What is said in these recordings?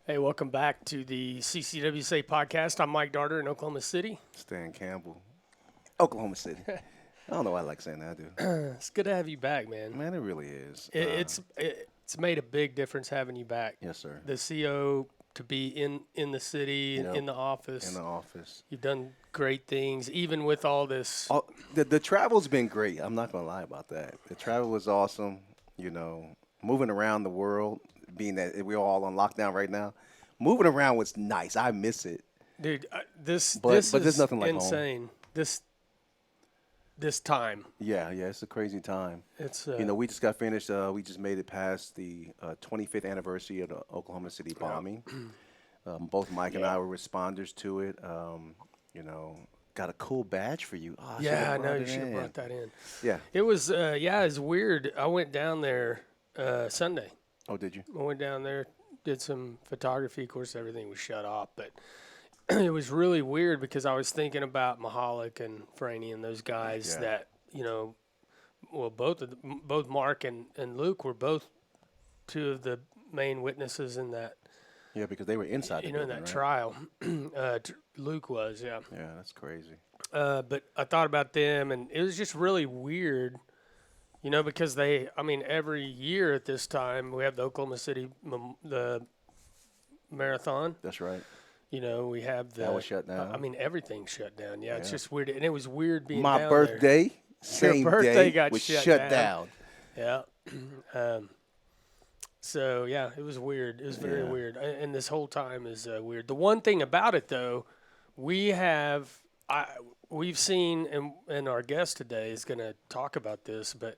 Hey, welcome back to the CCWSA podcast. I'm Mike Darter in Oklahoma City. Stan Campbell, Oklahoma City. I don't know why I like saying that, I do. It's good to have you back, man. Man, it really is. It's made a big difference having you back. Yes, sir. The CO to be in the city and Yep. in the In office. the office. You've done great things, even with all this. The travel's been great. I'm not gonna lie about that. The travel was awesome. Moving around the world, being that we're all on lockdown right now, moving around was nice. I miss it. Dude, this But this there's is nothing like home. insane. This time. Yeah, it's a crazy time. It's We just got finished. We just made it past the 25th anniversary of the Oklahoma City bombing. Both Mike and Yeah. I were responders to it. You know, got a cool badge for you. Oh, I should yeah, I have know brought you it should have in. brought that in. Yeah. It was it's weird. I went down there Sunday. Oh, did you? I went down there, did some photography. Of course, everything was shut off, but it was really weird because I was thinking about Mahalik and Franny and those guys Yeah. that well, both Mark and Luke were both two of the main witnesses in that Yeah, because they were inside the in building, that right? trial. Luke was, yeah. Yeah, that's crazy. But I thought about them, and it was just really weird. Because every year at this time we have the Oklahoma City the marathon. That's right. We have the. That was shut down. Everything's shut down. Yeah, it's Yeah. just weird, and it was weird being My down birthday, same birthday day, got was shut shut down. down. there. Yeah. So yeah, it was weird. It was very Yeah. weird, and this whole time is weird. The one thing about it, though, we have we've seen, and our guest today is going to talk about this, but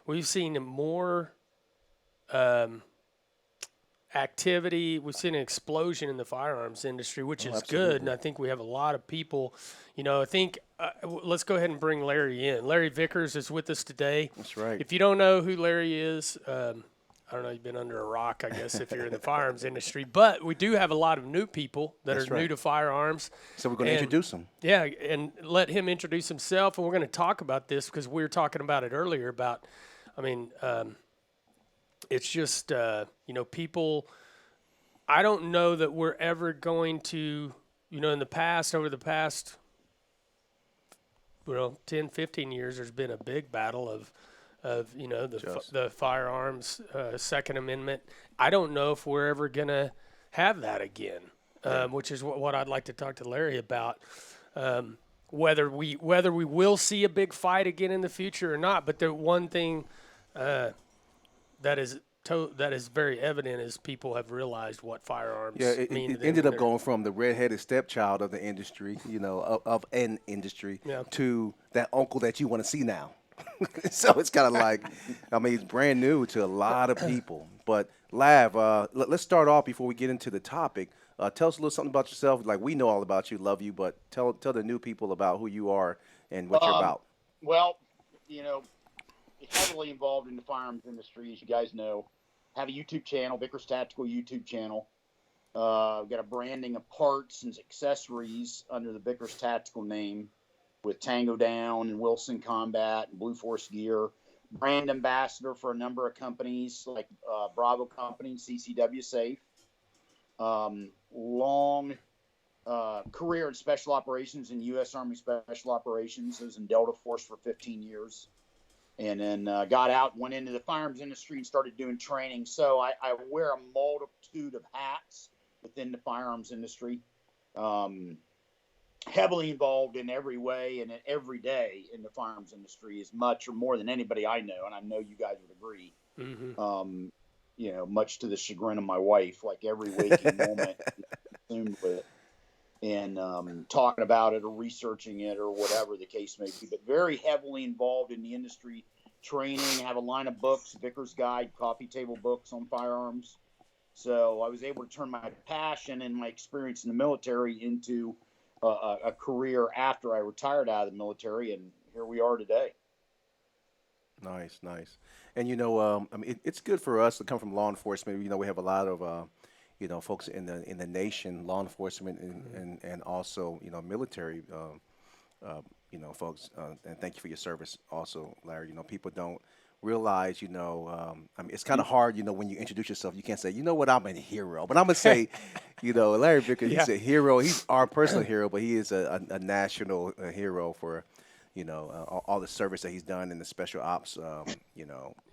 we've seen more. Activity. We've seen an explosion in the firearms industry, which is good, and absolutely. I think we have a lot of people. I think let's go ahead and bring Larry in. Larry Vickers is with us today. That's right. If you don't know who Larry is, I don't know. You've been under a rock, I guess, if you're in the firearms industry. But we do have a lot of new people that That's are new right. to firearms. So we're going to And- introduce them. Yeah, and let him introduce himself, and we're going to talk about this because we were talking about it earlier. It's just people. I don't know that we're ever going to, in the past, over the past 10, 15 years, there's been a big battle of the firearms Second Amendment. I don't know if we're ever going to have that again, which is what I'd like to talk to Larry about. Whether we will see a big fight again in the future or not, but the one thing that is very evident is people have realized what firearms Yeah, it, mean it to them. ended up going from the redheaded stepchild of the industry, of an industry, Yeah. to that uncle that you want to see now. So it's kind of like, it's brand new to a lot of people. But Lav, let's start off before we get into the topic. Tell us a little something about yourself. Like, we know all about you, love you, but tell the new people about who you are and what you're about. Well, you know, heavily involved in the firearms industry, as you guys know. Have a YouTube channel, Vickers Tactical YouTube channel. I've got a branding of parts and accessories under the Vickers Tactical name with Tango Down and Wilson Combat and Blue Force Gear. Brand ambassador for a number of companies like Bravo Company, CCW Safe. Long career in special operations in U.S. Army Special Operations. I was in Delta Force for 15 years. And then got out, went into the firearms industry and started doing training. So I wear a multitude of hats within the firearms industry. Heavily involved in every way and every day in the firearms industry, as much or more than anybody I know. And I know you guys would agree. Mm-hmm. Much to the chagrin of my wife, like every waking moment is consumed with it. And talking about it or researching it or whatever the case may be, but very heavily involved in the industry training. I have a line of books, Vickers Guide, coffee table books on firearms. So I was able to turn my passion and my experience in the military into a career after I retired out of the military, and here we are today. Nice. And it's good for us to come from law enforcement. We have a lot of folks in the nation, law enforcement, and also military, folks. And thank you for your service, also, Larry. People don't realize, I mean, it's kind of hard, when you introduce yourself, you can't say, you know what, I'm a hero. But I'm going to say, Larry Vickers, Yeah. he's a hero. He's our personal hero, but he is a national hero for, all the service that he's done in the special ops,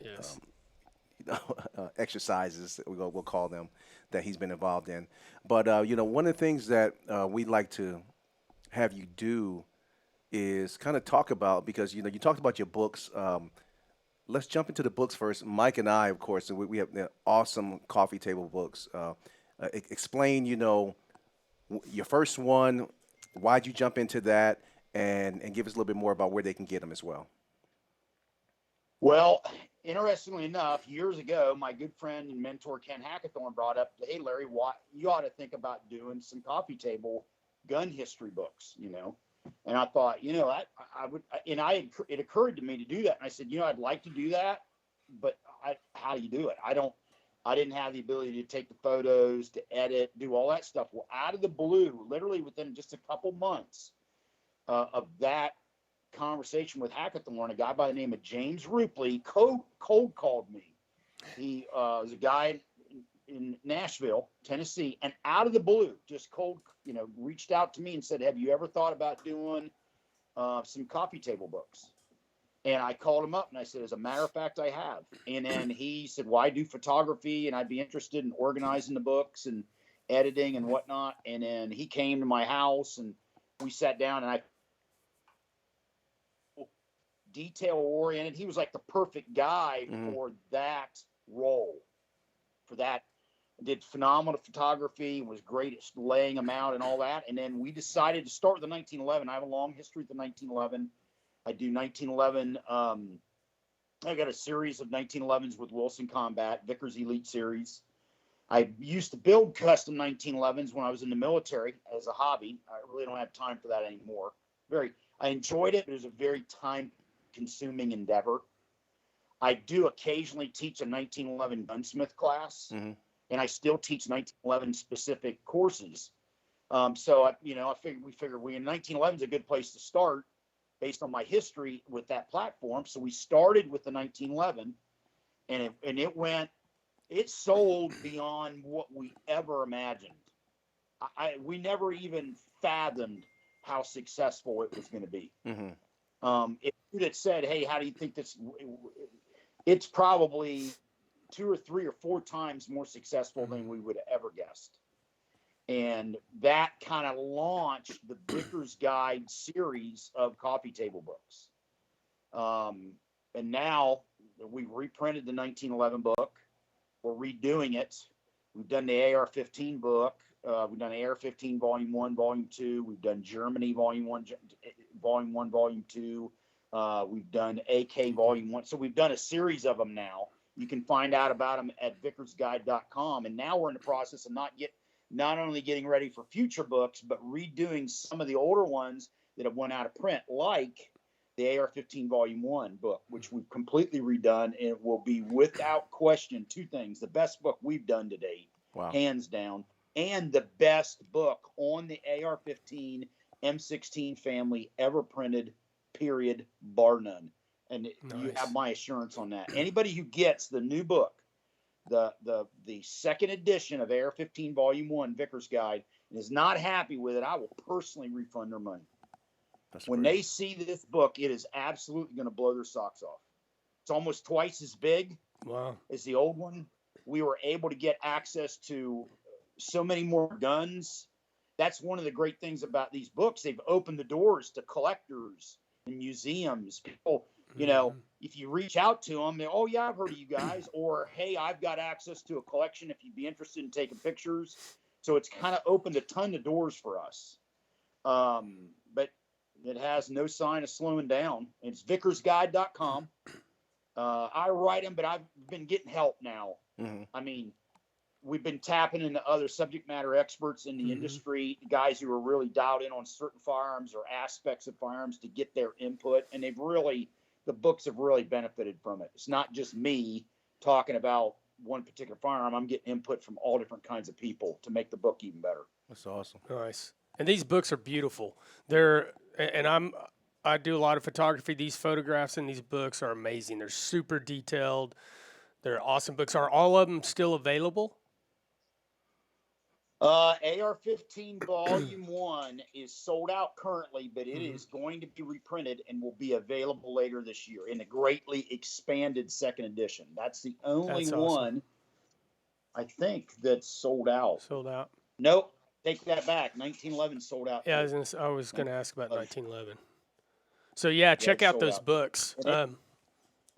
Yes. um, exercises, we'll call them, that he's been involved in. But, one of the things that we like to have you do is kind of talk about, because, you talked about your books. Let's jump into the books first. Mike and I, of course, and we have the awesome coffee table books. Explain, your first one. Why'd you jump into that, and give us a little bit more about where they can get them as well. Well, interestingly enough, years ago, my good friend and mentor Ken Hackathorn brought up, "Hey Larry, you ought to think about doing some coffee table gun history books." And I thought, I would, and it occurred to me to do that. And I said, I'd like to do that, but how do you do it? I didn't have the ability to take the photos, to edit, do all that stuff. Well, out of the blue, literally within just a couple months of that conversation with Hackathorn, a guy by the name of James Rupley cold called me. He was a guy in Nashville, Tennessee, and out of the blue, just cold, reached out to me and said, "Have you ever thought about doing some coffee table books?" And I called him up and I said, "As a matter of fact, I have." And then he said, "Well, I do photography and I'd be interested in organizing the books and editing and whatnot." And then he came to my house and we sat down, and I detail oriented. He was like the perfect guy for that role, for that. Did phenomenal photography, was great at laying them out and all that. And then we decided to start with the 1911. I have a long history with the 1911. I do 1911. I got a series of 1911s with Wilson Combat, Vickers Elite Series. I used to build custom 1911s when I was in the military as a hobby. I really don't have time for that anymore. I enjoyed it. It was a very time-consuming endeavor. I do occasionally teach a 1911 gunsmith class, and I still teach 1911 specific courses. So we figured in 1911 is a good place to start based on my history with that platform. So we started with the 1911, and it sold beyond what we ever imagined. We never even fathomed how successful it was going to be. If you'd had said, "Hey, how do you think this?" It's probably 2 or 3 or 4 times more successful than we would have ever guessed. And that kind of launched the Vickers Guide series of coffee table books. And now we've reprinted the 1911 book. We're redoing it. We've done the AR-15 book. We've done AR-15 Volume 1, Volume 2. We've done Germany Volume 1, Volume 2. We've done AK Volume 1. So we've done a series of them now. You can find out about them at vickersguide.com. And now we're in the process of not only getting ready for future books, but redoing some of the older ones that have went out of print, like the AR-15 Volume 1 book, which we've completely redone, and it will be without question 2 things: the best book we've done to date, Wow. hands down, and the best book on the AR-15 M16 family ever printed, period, bar none. And Nice. You have my assurance on that. Anybody who gets the new book, the second edition of AR-15 Volume 1 Vickers Guide, and is not happy with it, I will personally refund their money. When they see this book, it is absolutely going to blow their socks off. It's almost twice as big as the old one. We were able to get access to so many more guns. That's one of the great things about these books. They've opened the doors to collectors and museums. People, if you reach out to them, "Oh yeah, I've heard of you guys," or "Hey, I've got access to a collection if you'd be interested in taking pictures." So it's kind of opened a ton of doors for us. But it has no sign of slowing down. It's vickersguide.com. I write them, but I've been getting help now. I mean, we've been tapping into other subject matter experts in the industry, guys who are really dialed in on certain firearms or aspects of firearms, to get their input. And the books have really benefited from it. It's not just me talking about one particular firearm. I'm getting input from all different kinds of people to make the book even better. That's awesome. Nice. And these books are beautiful. I I do a lot of photography. These photographs in these books are amazing. They're super detailed. They're awesome books. Are all of them still available? AR-15 Volume 1 is sold out currently, but it is going to be reprinted and will be available later this year in a greatly expanded second edition. That's the only That's awesome. one, I think, that's sold out. Sold out. Nope. Take that back. 1911 sold out. Yeah, I was going to ask about 1911. So, yeah, check out those books. And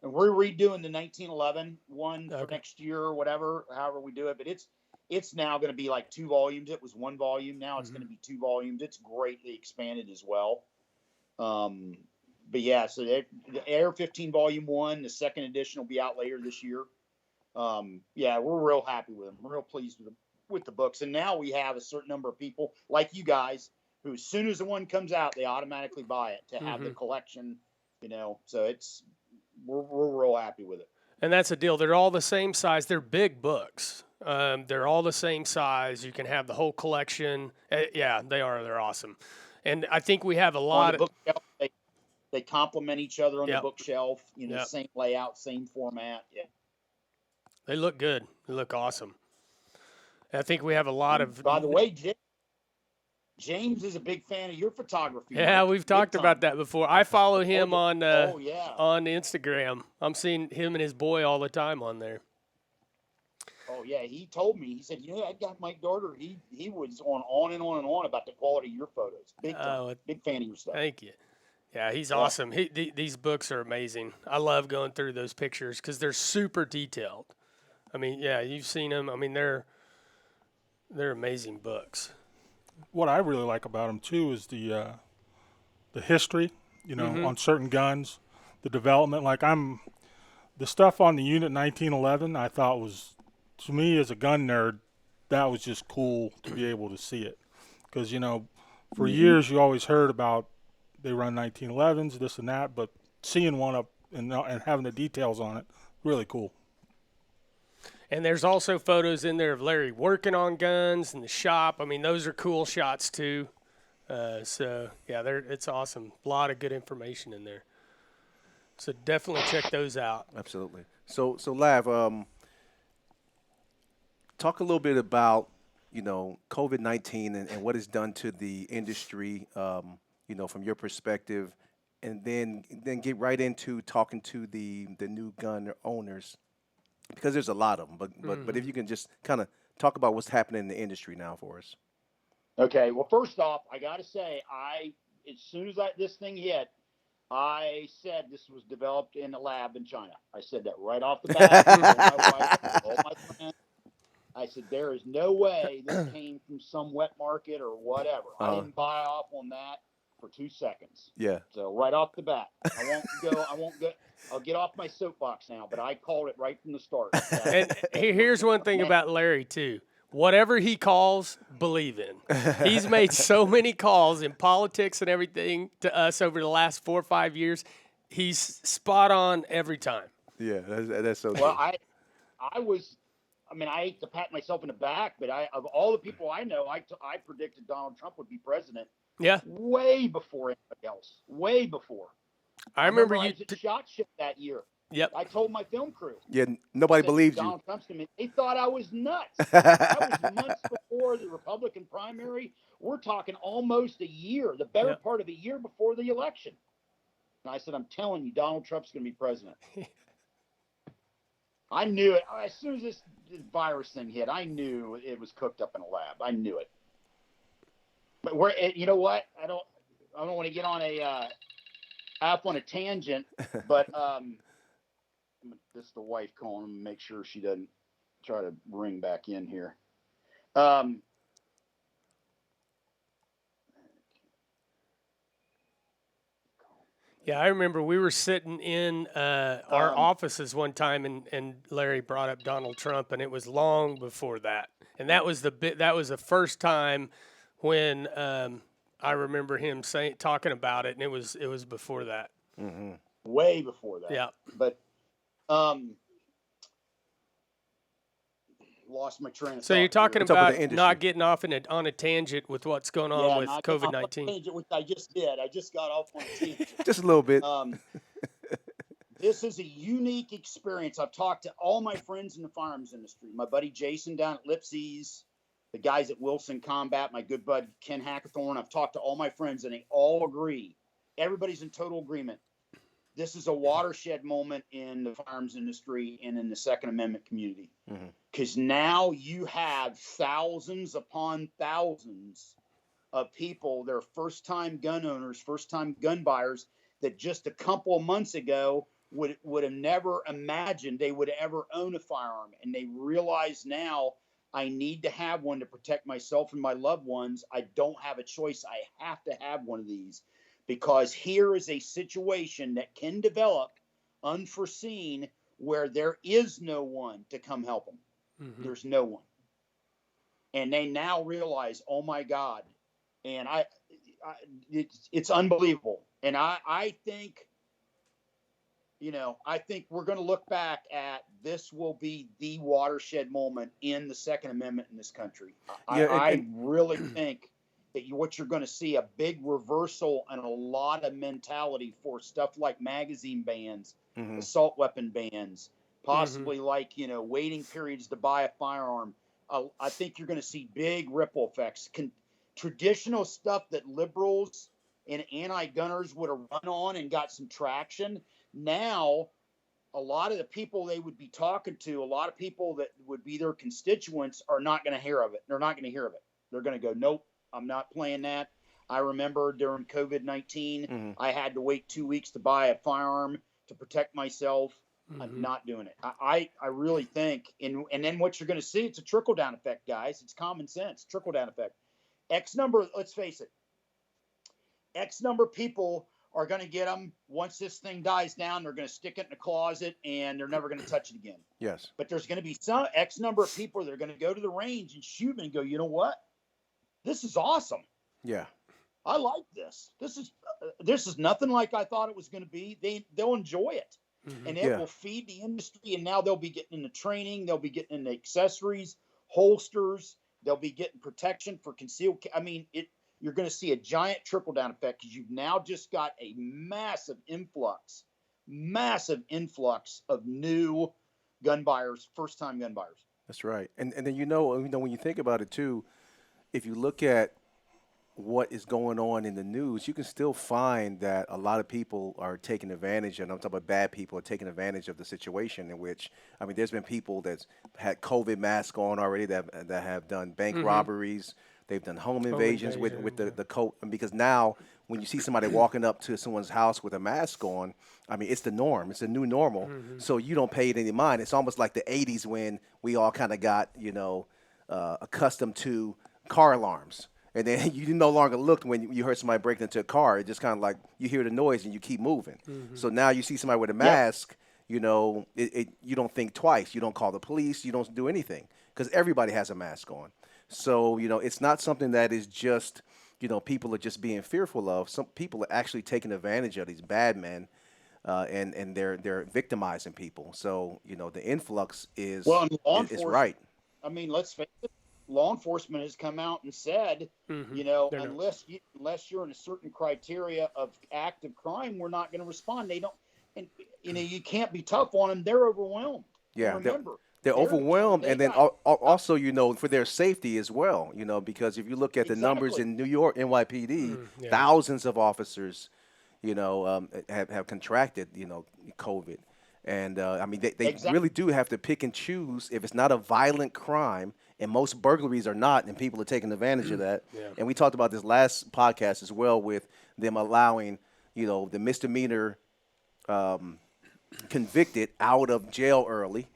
we're redoing the 1911 one for next year or whatever, however we do it. But it's now going to be like 2 volumes. It was 1 volume. Now it's going to be 2 volumes. It's greatly expanded as well. But yeah, so the AR-15 Volume 1, the second edition will be out later this year. Yeah, we're real happy with them. We're real pleased with the books. And now we have a certain number of people like you guys who, as soon as the one comes out, they automatically buy it to have the collection, so we're real happy with it. And that's the deal. They're all the same size. They're big books. They're all the same size. You can have the whole collection. Yeah, they are. They're awesome. And I think we have a lot of they complement each other on the bookshelf, same layout, same format. Yeah. They look good. They look awesome. I think we have a lot of. By the way, James is a big fan of your photography. Yeah, we've talked about that before. I follow him on yeah. on Instagram. I'm seeing him and his boy all the time on there. Oh yeah, he told me. He said, I got Mike Darter. He was on and on and on about the quality of your photos. Big time. Big fan of your stuff. Thank you. Yeah, he's awesome. These books are amazing. I love going through those pictures because they're super detailed. I mean, yeah, you've seen them. I mean, they're amazing books. What I really like about them too is the history, on certain guns, the development. Like the stuff on the Unit 1911, I thought was, to me as a gun nerd, that was just cool to be able to see it, because for years you always heard about they run 1911s, this and that, but seeing one up and having the details on it, really cool. And there's also photos in there of Larry working on guns in the shop. I mean, those are cool shots too. So yeah, it's awesome. A lot of good information in there. So definitely check those out. Absolutely. So Lav, talk a little bit about COVID-19 and what it's done to the industry, from your perspective, and then get right into talking to the new gun owners, because there's a lot of them. But if you can just kind of talk about what's happening in the industry now for us. Okay. Well, first off, I got to say, as soon as this thing hit, I said this was developed in a lab in China. I said that right off the bat. I told my wife, I told my friends. I said, there is no way this came from some wet market or whatever. I didn't buy off on that for 2 seconds. Yeah. So right off the bat, I won't go. I'll get off my soapbox now, but I called it right from the start. And here's one thing about Larry too. Whatever he calls, believe in. He's made so many calls in politics and everything to us over the last 4 or 5 years. He's spot on every time. Yeah, that's so well, true. I hate to pat myself in the back, but of all the people I know, I predicted Donald Trump would be president. Yeah. Way before anybody else. Way before. I remember I was at SHOT Show that year. Yep. I told my film crew. Yeah, nobody believed you. Donald Trump's coming. They thought I was nuts. That was months before the Republican primary. We're talking almost a year, the better part of a year before the election. And I said, I'm telling you, Donald Trump's going to be president. I knew it. As soon as this virus thing hit, I knew it was cooked up in a lab. I knew it. But you know what? I don't want to get on off on a tangent, but this is the wife calling him, make sure she doesn't try to ring back in here. Yeah, I remember we were sitting in our offices one time, and Larry brought up Donald Trump, and it was long before that. And that was the first time when I remember him talking about it, and it was before that. Mm-hmm. Way before that. Yeah. But lost my train of So thought. you're talking Talk about about the industry. not getting off on a tangent with what's going on with not getting off on a COVID-19. tangent, which I just did. I just got off on a tangent. Just a little bit. This is a unique experience. I've talked to all my friends in the firearms industry. My buddy Jason down at Lipsy's, the guys at Wilson Combat, my good bud Ken Hackathorn. I've talked to all my friends, and they all agree. Everybody's in total agreement. This is a watershed moment in the firearms industry and in the Second Amendment community. Because now you have thousands upon thousands of people, they're first-time gun owners, first-time gun buyers, that just a couple of months ago would have never imagined they would ever own a firearm. And they realize now, I need to have one to protect myself and my loved ones. I don't have a choice. I have to have one of these, because here is a situation that can develop unforeseen where there is no one to come help them. There's no one. And they now realize, oh my God. And it's unbelievable. And I think, I think we're going to look back at this will be the watershed moment in the Second Amendment in this country. I really think that what you're going to see a big reversal and a lot of mentality for stuff like magazine bans, assault weapon bans, possibly like, waiting periods to buy a firearm. I think you're going to see big ripple effects. Traditional stuff that liberals and anti-gunners would have run on and got some traction. Now, a lot of the people they would be talking to, a lot of people that would be their constituents, are not going to hear of it. They're not going to hear of it. They're going to go, nope, I'm not playing that. I remember during COVID-19, I had to wait 2 weeks to buy a firearm to protect myself. I'm not doing it. I really think, and then what you're going to see, it's a trickle-down effect, guys. It's common sense, trickle-down effect. X number, let's face it, X number of people are going to get them. Once this thing dies down, they're going to stick it in a closet and they're never going to touch it again. Yes. But there's going to be some X number of people that are going to go to the range and shoot and go, you know what? This is awesome. Yeah. I like this. This is nothing like I thought it was going to be. They'll enjoy it. And it will feed the industry. And now they'll be getting into training. They'll be getting into accessories, holsters. They'll be getting protection for concealed. I mean, you're going to see a giant trickle-down effect, because you've now just got a massive influx of new gun buyers, first-time gun buyers. That's right. And then when you think about it too, if you look at what is going on in the news, you can still find that a lot of people are taking advantage, and I'm talking about bad people are taking advantage of the situation, in which, I mean, there's been people that's had COVID masks on already that have done bank robberies. They've done home invasions with the coat. Because now when you see somebody walking up to someone's house with a mask on, I mean, it's the norm. It's a new normal. So you don't pay it any mind. It's almost like the 80s when we all kind of got, accustomed to car alarms. And then you no longer looked when you heard somebody breaking into a car. It just kind of like you hear the noise and you keep moving. So now you see somebody with a mask, you don't think twice. You don't call the police. You don't do anything, because everybody has a mask on. So, it's not something that is just, people are just being fearful of. Some people are actually taking advantage of these bad men, and they're victimizing people. So, the influx is right. I mean, let's face it. Law enforcement has come out and said, unless you're in a certain criteria of active crime, we're not going to respond. They don't, and you can't be tough on them. They're overwhelmed. Yeah, and remember, they're overwhelmed, and then also, for their safety as well. Because if you look at the numbers in New York, NYPD, thousands of officers, have contracted, COVID. And, I mean, they really do have to pick and choose. If it's not a violent crime, and most burglaries are not, and people are taking advantage of that. And we talked about this last podcast as well, with them allowing, the misdemeanor convicted out of jail early.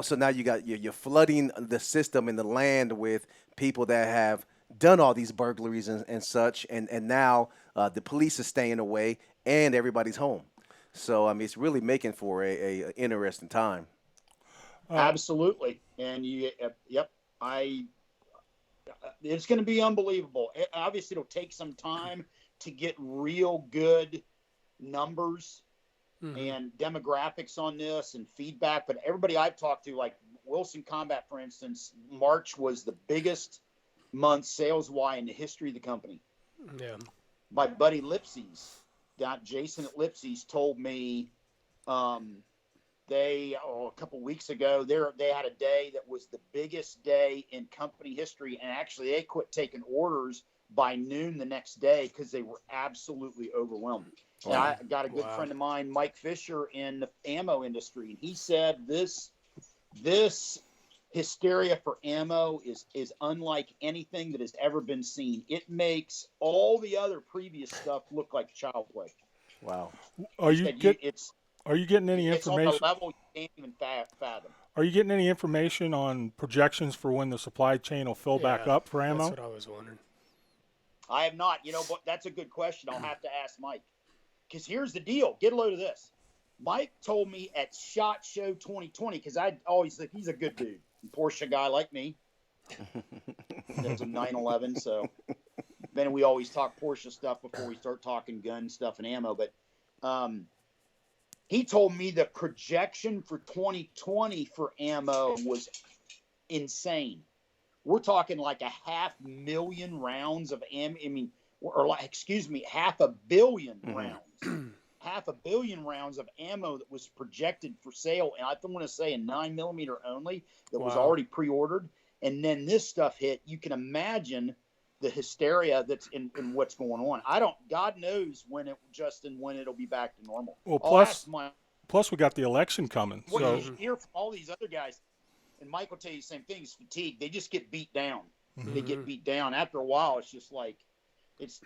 So now you're flooding the system and the land with people that have done all these burglaries and such. And now the police are staying away and everybody's home. So, I mean, it's really making for a interesting time. Absolutely. And it's going to be unbelievable. Obviously, it'll take some time to get real good numbers and demographics on this and feedback. But everybody I've talked to, like Wilson Combat, for instance, March was the biggest month sales-wise in the history of the company. Yeah. My buddy Lipsy's, Jason at Lipsy's, told me a couple weeks ago they had a day that was the biggest day in company history, and actually they quit taking orders by noon the next day because they were absolutely overwhelmed. Wow. And I got a good friend of mine, Mike Fisher, in the ammo industry, and he said this hysteria for ammo is unlike anything that has ever been seen. It makes all the other previous stuff look like child play. Wow. Are you getting any information? It's on a level you can't even fathom. Are you getting any information on projections for when the supply chain will fill back up for ammo? That's what I was wondering. I have not. But that's a good question. I'll have to ask Mike. Because here's the deal. Get a load of this. Mike told me at SHOT Show 2020, because I always think he's a good dude. Porsche guy like me. There's a 911, so then we always talk Porsche stuff before we start talking gun stuff and ammo. But he told me the projection for 2020 for ammo was insane. We're talking like 500,000 rounds of ammo. I mean, or like, excuse me, 500 million rounds. 500 million rounds of ammo that was projected for sale, and I want to say a 9mm only that was already pre-ordered. And then this stuff hit. You can imagine the hysteria that's in what's going on. God knows when it'll be back to normal. Well, plus we got the election coming. Well, you hear from all these other guys, and Mike will tell you the same thing. It's fatigue. They just get beat down. They get beat down. After a while, it's just like, it's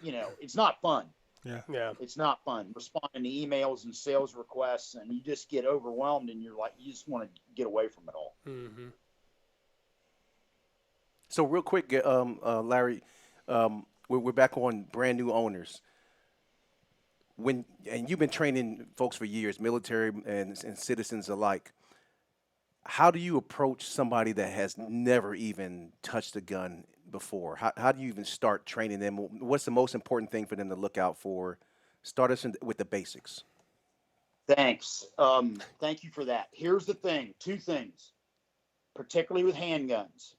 not fun. Yeah. It's not fun responding to emails and sales requests, and you just get overwhelmed, and you just want to get away from it all. Mm-hmm. So real quick, Larry, we're back on brand new owners. And you've been training folks for years, military and citizens alike. How do you approach somebody that has never even touched a gun before? How do you even start training them? What's the most important thing for them to look out for? Start us with the basics. Thanks. Thank you for that. Here's the thing. 2 things, particularly with handguns.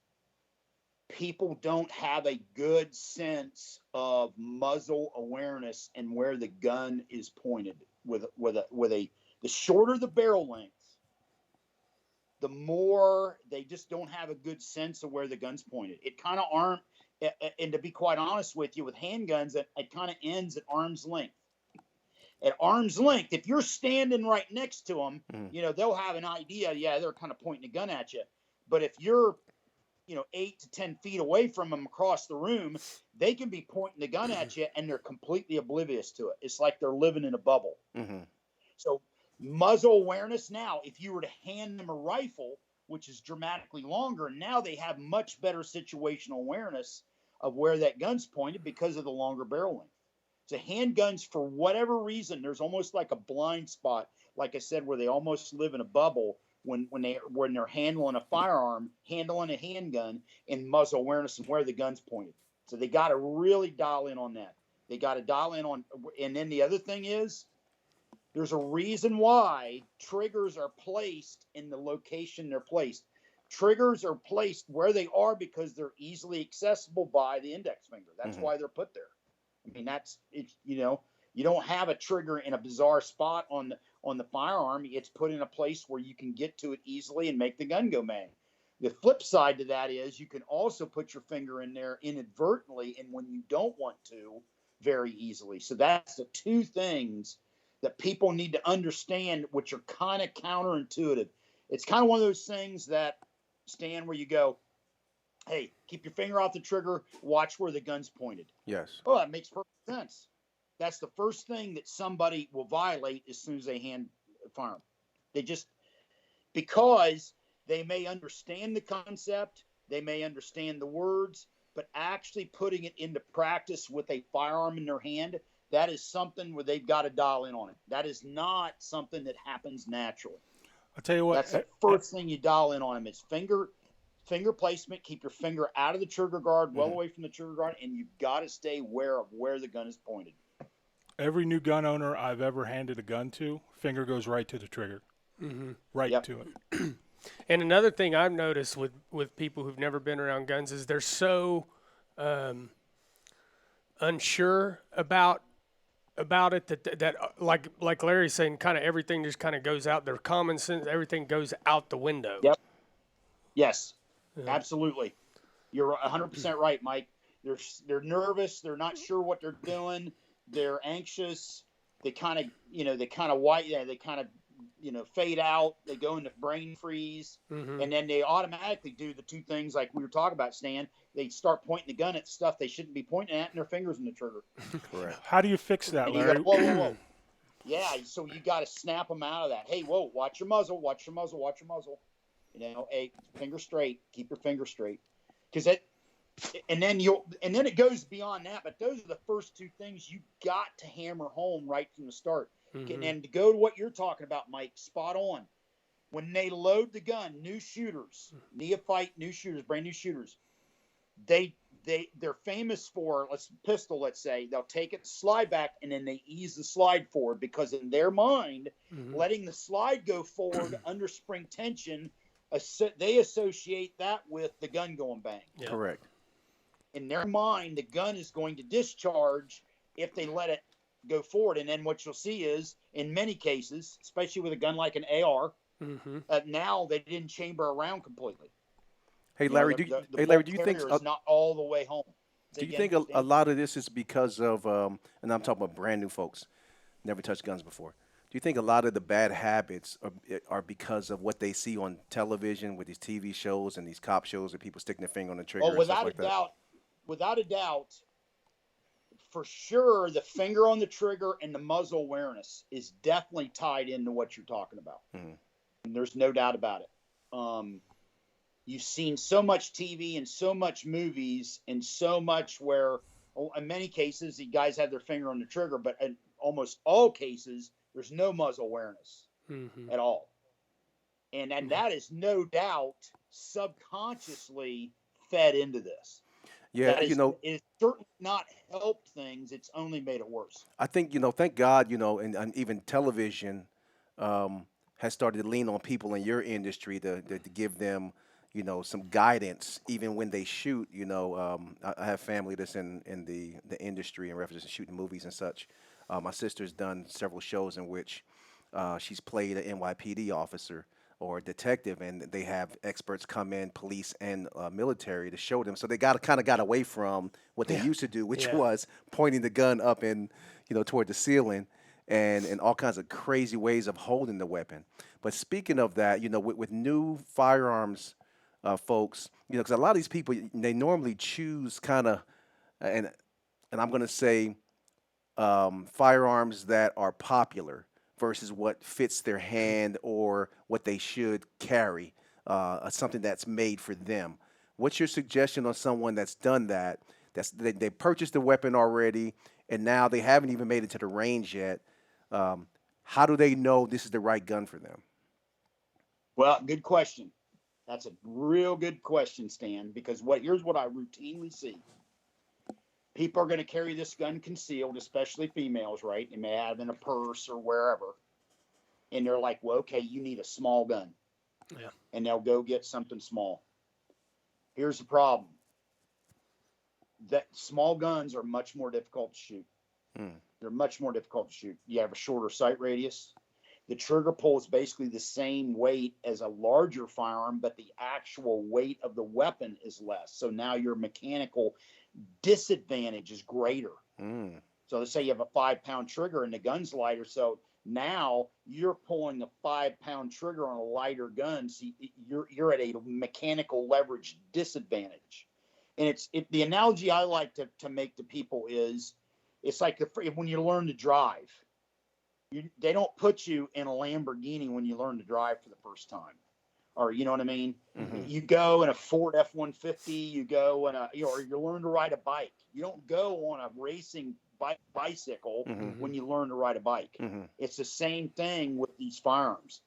People don't have a good sense of muzzle awareness and where the gun is pointed. The shorter the barrel length, the more they just don't have a good sense of where the gun's pointed. It kind of and to be quite honest with you, with handguns, it kind of ends at arm's length. At arm's length, if you're standing right next to them, they'll have an idea. Yeah, they're kind of pointing a gun at you. But if you're 8 to 10 feet away from them across the room, they can be pointing the gun at you and they're completely oblivious to it. It's like they're living in a bubble. Mm-hmm. So muzzle awareness now, if you were to hand them a rifle, which is dramatically longer, now they have much better situational awareness of where that gun's pointed because of the longer barrel length. So handguns, for whatever reason, there's almost like a blind spot, like I said, where they almost live in a bubble when they're handling a firearm, handling a handgun, and muzzle awareness and where the gun's pointed. So they got to really dial in on that. They got to dial in on, and then the other thing is, there's a reason why triggers are placed in the location they're placed. Triggers are placed where they are because they're easily accessible by the index finger. That's why they're put there. I mean, you don't have a trigger in a bizarre spot on the firearm. It's put in a place where you can get to it easily and make the gun go bang. The flip side to that is you can also put your finger in there inadvertently and when you don't want to, very easily. So that's the 2 things that people need to understand, which are kind of counterintuitive. It's kind of one of those things that, Stan, where you go, hey, keep your finger off the trigger, watch where the gun's pointed. Yes. Oh, that makes perfect sense. That's the first thing that somebody will violate as soon as they hand a firearm. Because they may understand the concept, they may understand the words, but actually putting it into practice with a firearm in their hand, that is something where they've got to dial in on it. That is not something that happens naturally. I'll tell you what. That's the first thing you dial in on them is finger placement. Keep your finger out of the trigger guard, well away from the trigger guard, and you've got to stay aware of where the gun is pointed. Every new gun owner I've ever handed a gun to, finger goes right to the trigger. Mm-hmm. Right to it. And another thing I've noticed with people who've never been around guns is they're so unsure about it that like Larry's saying, kind of everything just kind of goes out. Their common sense, everything goes out the window. Yep. Yes, absolutely. You're 100% right, Mike. They're nervous. They're not sure what they're doing. They're anxious. They kind of fade out. They go into brain freeze, and then they automatically do the two things like we were talking about, Stan. They start pointing the gun at stuff they shouldn't be pointing at, and their fingers in the trigger. Correct. How do you fix that, And Larry? you go, whoa. Yeah, so you got to snap them out of that. Hey, whoa, watch your muzzle, watch your muzzle, watch your muzzle. Hey, finger straight. Keep your finger straight. And then it goes beyond that. But those are the first two things you got to hammer home right from the start. And to go to what you're talking about, Mike, spot on. When they load the gun, new shooters, neophyte new shooters, brand new shooters, they're famous for let's say they'll take it slide back and then they ease the slide forward because in their mind, letting the slide go forward under spring tension, they associate that with the gun going bang. Yeah. Correct. In their mind, the gun is going to discharge if they let it go forward. And then what you'll see is, in many cases, especially with a gun like an AR, now they didn't chamber around completely. Hey, Larry, do you think it's not all the way home? Do you think a lot of this is because of, and I'm talking about brand new folks, never touched guns before. Do you think a lot of the bad habits are because of what they see on television with these TV shows and these cop shows and people sticking their finger on the trigger and stuff like that? Without a doubt, for sure, the finger on the trigger and the muzzle awareness is definitely tied into what you're talking about. And there's no doubt about it. You've seen so much TV and so much movies and so much where, in many cases, the guys have their finger on the trigger, but in almost all cases, there's no muzzle awareness at all. And that is no doubt subconsciously fed into this. Yeah, it's certainly not helped things. It's only made it worse. I think, thank God, and even television has started to lean on people in your industry to give them, some guidance, even when they shoot. I have family that's in the industry in reference to shooting movies and such. My sister's done several shows in which she's played an NYPD officer or a detective, and they have experts come in, police and military, to show them. So they got away from what they used to do, which was pointing the gun up and toward the ceiling, and all kinds of crazy ways of holding the weapon. But speaking of that, with new firearms, folks, because a lot of these people, they normally choose kind of, and I'm going to say firearms that are popular versus what fits their hand or what they should carry, something that's made for them. What's your suggestion on someone that's done that? They purchased the weapon already, and now they haven't even made it to the range yet. How do they know this is the right gun for them? Well, good question. That's a real good question, Stan, because here's what I routinely see. People are going to carry this gun concealed, especially females, right? They may have it in a purse or wherever. And they're like, well, okay, you need a small gun. Yeah. And they'll go get something small. Here's the problem. That small guns are much more difficult to shoot. They're much more difficult to shoot. You have a shorter sight radius. The trigger pull is basically the same weight as a larger firearm, but the actual weight of the weapon is less. So now your mechanical disadvantage is greater. So let's say you have a 5-pound trigger and the gun's lighter. So now you're pulling a 5-pound trigger on a lighter gun. So you're at a mechanical leverage disadvantage. And the analogy I like to make to people is, it's like when you learn to drive. They don't put you in a Lamborghini when you learn to drive for the first time. Or, you know what I mean? You go in a Ford F-150, you go in or you learn to ride a bike. You don't go on a racing bicycle when you learn to ride a bike. It's the same thing with these firearms.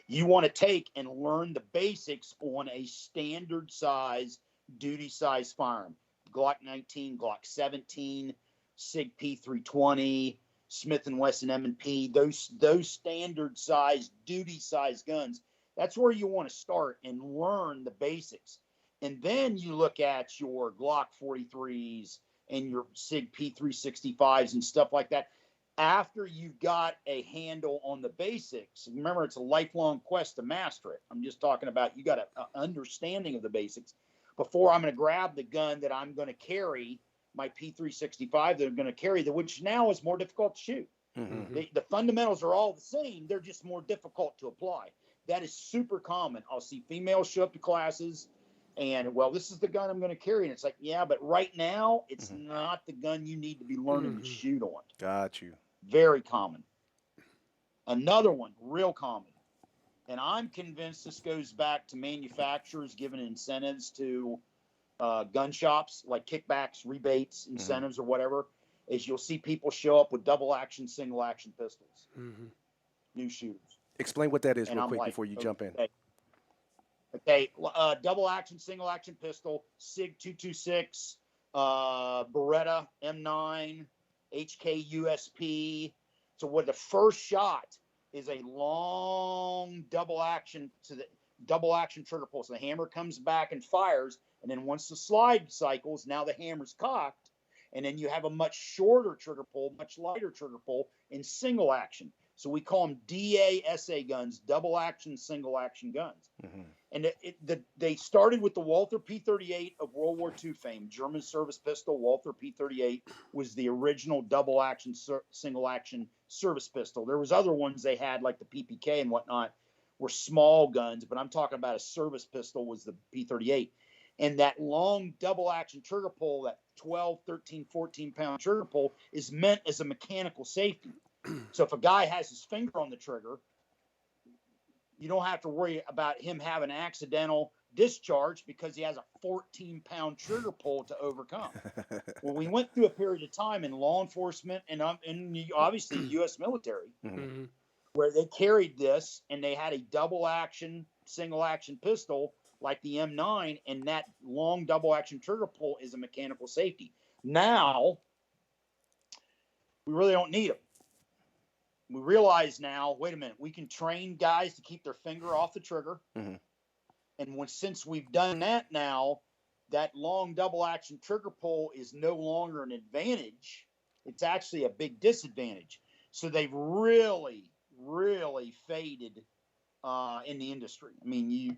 You want to take and learn the basics on a standard size, duty size firearm. Glock 19, Glock 17, SIG P320, Smith & Wesson M&P, those standard size, duty size guns. That's where you want to start and learn the basics. And then you look at your Glock 43s and your SIG P365s and stuff like that. After you've got a handle on the basics, remember, it's a lifelong quest to master it. I'm just talking about you got an understanding of the basics before I'm going to grab the gun that I'm going to carry, my P365 that I'm going to carry, which now is more difficult to shoot. Mm-hmm. The fundamentals are all the same. They're just more difficult to apply. That is super common. I'll see females show up to classes and, well, this is the gun I'm going to carry. And it's like, yeah, but right now it's not the gun you need to be learning to shoot on. Got you. Very common. Another one, real common. And I'm convinced this goes back to manufacturers giving incentives to gun shops, like kickbacks, rebates, incentives, or whatever, is you'll see people show up with double action, single action pistols, new shooters. Explain what that is And real I'm quick like, before you jump in. Okay, double action, single action pistol, SIG 226, Beretta M9, HK USP. So what the first shot is a long double action to the double action trigger pull. So the hammer comes back and fires, and then once the slide cycles, now the hammer's cocked, and then you have a much shorter trigger pull, much lighter trigger pull in single action. So we call them DASA guns, double action, single action guns. And they started with the Walther P38 of World War II fame. German service pistol, Walther P38 was the original double action, single action service pistol. There was other ones they had, like the PPK and whatnot, were small guns, but I'm talking about a service pistol was the P38. And that long double action trigger pull, that 12, 13, 14-pound trigger pull, is meant as a mechanical safety. So if a guy has his finger on the trigger, you don't have to worry about him having an accidental discharge because he has a 14-pound trigger pull to overcome. Well, we went through a period of time in law enforcement and obviously U.S. military where they carried this and they had a double action, single action pistol like the M9, and that long double action trigger pull is a mechanical safety. Now, we really don't need them. We realize now, wait a minute, we can train guys to keep their finger off the trigger. And since we've done that now, that long double action trigger pull is no longer an advantage. It's actually a big disadvantage. So they've really, really faded in the industry. I mean,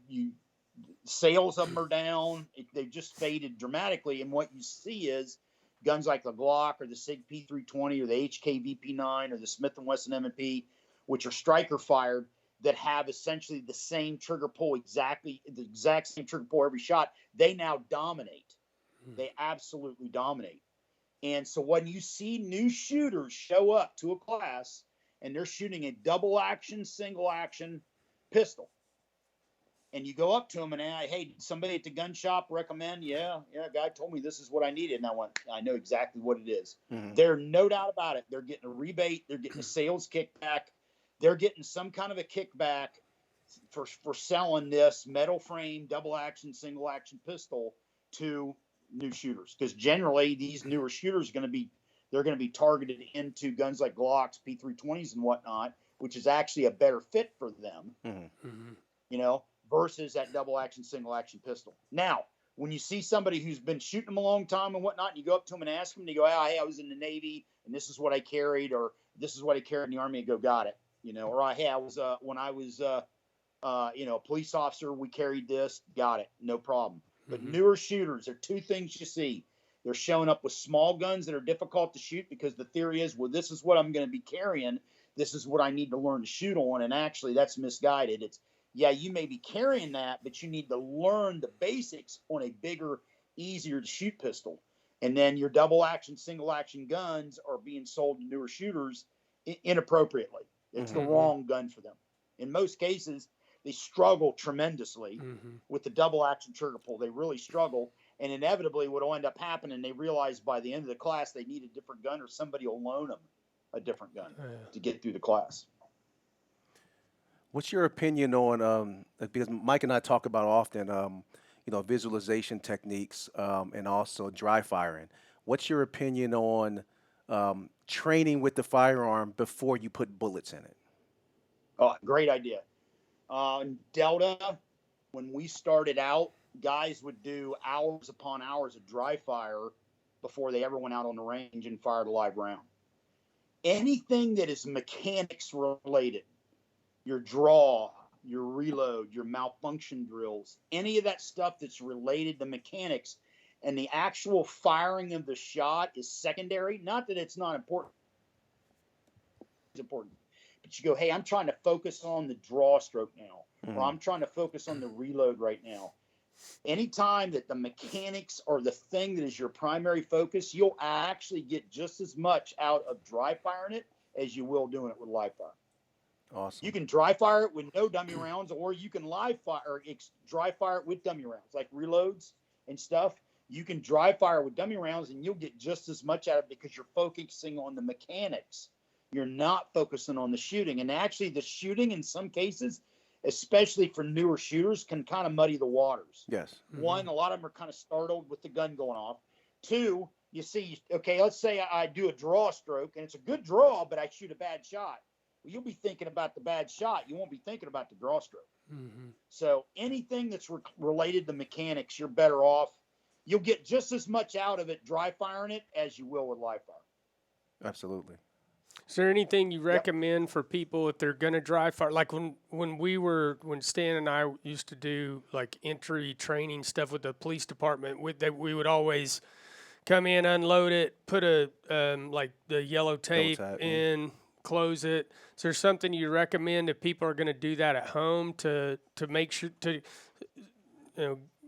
sales of them are down. They've just faded dramatically. And what you see is guns like the Glock or the SIG P320 or the HK VP9 or the Smith & Wesson M&P, which are striker fired, that have essentially the same trigger pull, the exact same trigger pull every shot. They now dominate. They absolutely dominate. And so when you see new shooters show up to a class and they're shooting a double action, single action pistol, and you go up to them and, hey, did somebody at the gun shop recommend? Yeah, a guy told me this is what I needed. And I know exactly what it is. There's no doubt about it. They're getting a rebate. They're getting a sales kickback. They're getting some kind of a kickback for selling this metal frame, double action, single action pistol to new shooters. Because generally these newer shooters they're going to be targeted into guns like Glocks, P320s and whatnot, which is actually a better fit for them. Versus that double action, single action pistol. Now, when you see somebody who's been shooting them a long time and whatnot, and you go up to them and ask them, and you go, hey, I was in the Navy, and this is what I carried, or this is what I carried in the Army, and go, got it. Or hey, I was, when I was, a police officer, we carried this, got it, no problem. But newer shooters, there are two things you see. They're showing up with small guns that are difficult to shoot because the theory is, well, this is what I'm going to be carrying. This is what I need to learn to shoot on. And actually, that's misguided. Yeah, you may be carrying that, but you need to learn the basics on a bigger, easier to shoot pistol. And then your double action, single action guns are being sold to newer shooters inappropriately. It's the wrong gun for them. In most cases, they struggle tremendously with the double action trigger pull. They really struggle. And inevitably, what will end up happening, they realize by the end of the class, they need a different gun, or somebody will loan them a different gun to get through the class. What's your opinion on, because Mike and I talk about often, visualization techniques and also dry firing. What's your opinion on training with the firearm before you put bullets in it? Oh, great idea. In Delta, when we started out, guys would do hours upon hours of dry fire before they ever went out on the range and fired a live round. Anything that is mechanics related, your draw, your reload, your malfunction drills, any of that stuff that's related to mechanics, and the actual firing of the shot is secondary. Not that it's not important. It's important. But you go, hey, I'm trying to focus on the draw stroke now, or I'm trying to focus on the reload right now. Anytime that the mechanics are the thing that is your primary focus, you'll actually get just as much out of dry firing it as you will doing it with live fire. Awesome. You can dry fire it with no dummy rounds, or you can live fire or dry fire it with dummy rounds, like reloads and stuff. You can dry fire with dummy rounds, and you'll get just as much out of it because you're focusing on the mechanics. You're not focusing on the shooting. And actually, the shooting in some cases, especially for newer shooters, can kind of muddy the waters. Yes. One, a lot of them are kind of startled with the gun going off. Two, you see, okay, let's say I do a draw stroke, and it's a good draw, but I shoot a bad shot. Well, you'll be thinking about the bad shot. You won't be thinking about the draw stroke. So anything that's related to mechanics, you're better off. You'll get just as much out of it dry firing it as you will with live fire. Absolutely. Is there anything you recommend for people if they're going to dry fire? Like when Stan and I used to do like entry training stuff with the police department, we would always come in, unload it, put a like the yellow tape in, close it. Is there something you recommend if people are going to do that at home to make sure to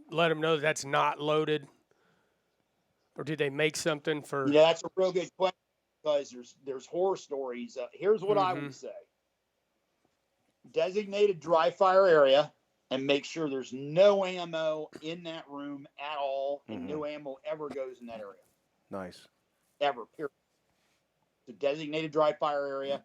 let them know that's not loaded, or do they make something for? Yeah, that's a real good question. Because there's horror stories. Here's what I would say. Designated dry fire area and make sure there's no ammo in that room at all, and no ammo ever goes in that area. Nice. Ever, period. The designated dry fire area.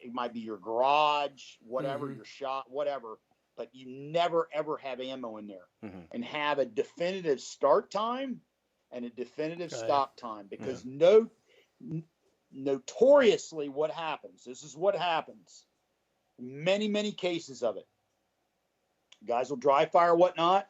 It might be your garage, whatever, your shop, whatever. But you never, ever have ammo in there. And have a definitive start time and a definitive stop time. Because notoriously what happens, this is what happens, many cases of it, guys will dry fire whatnot,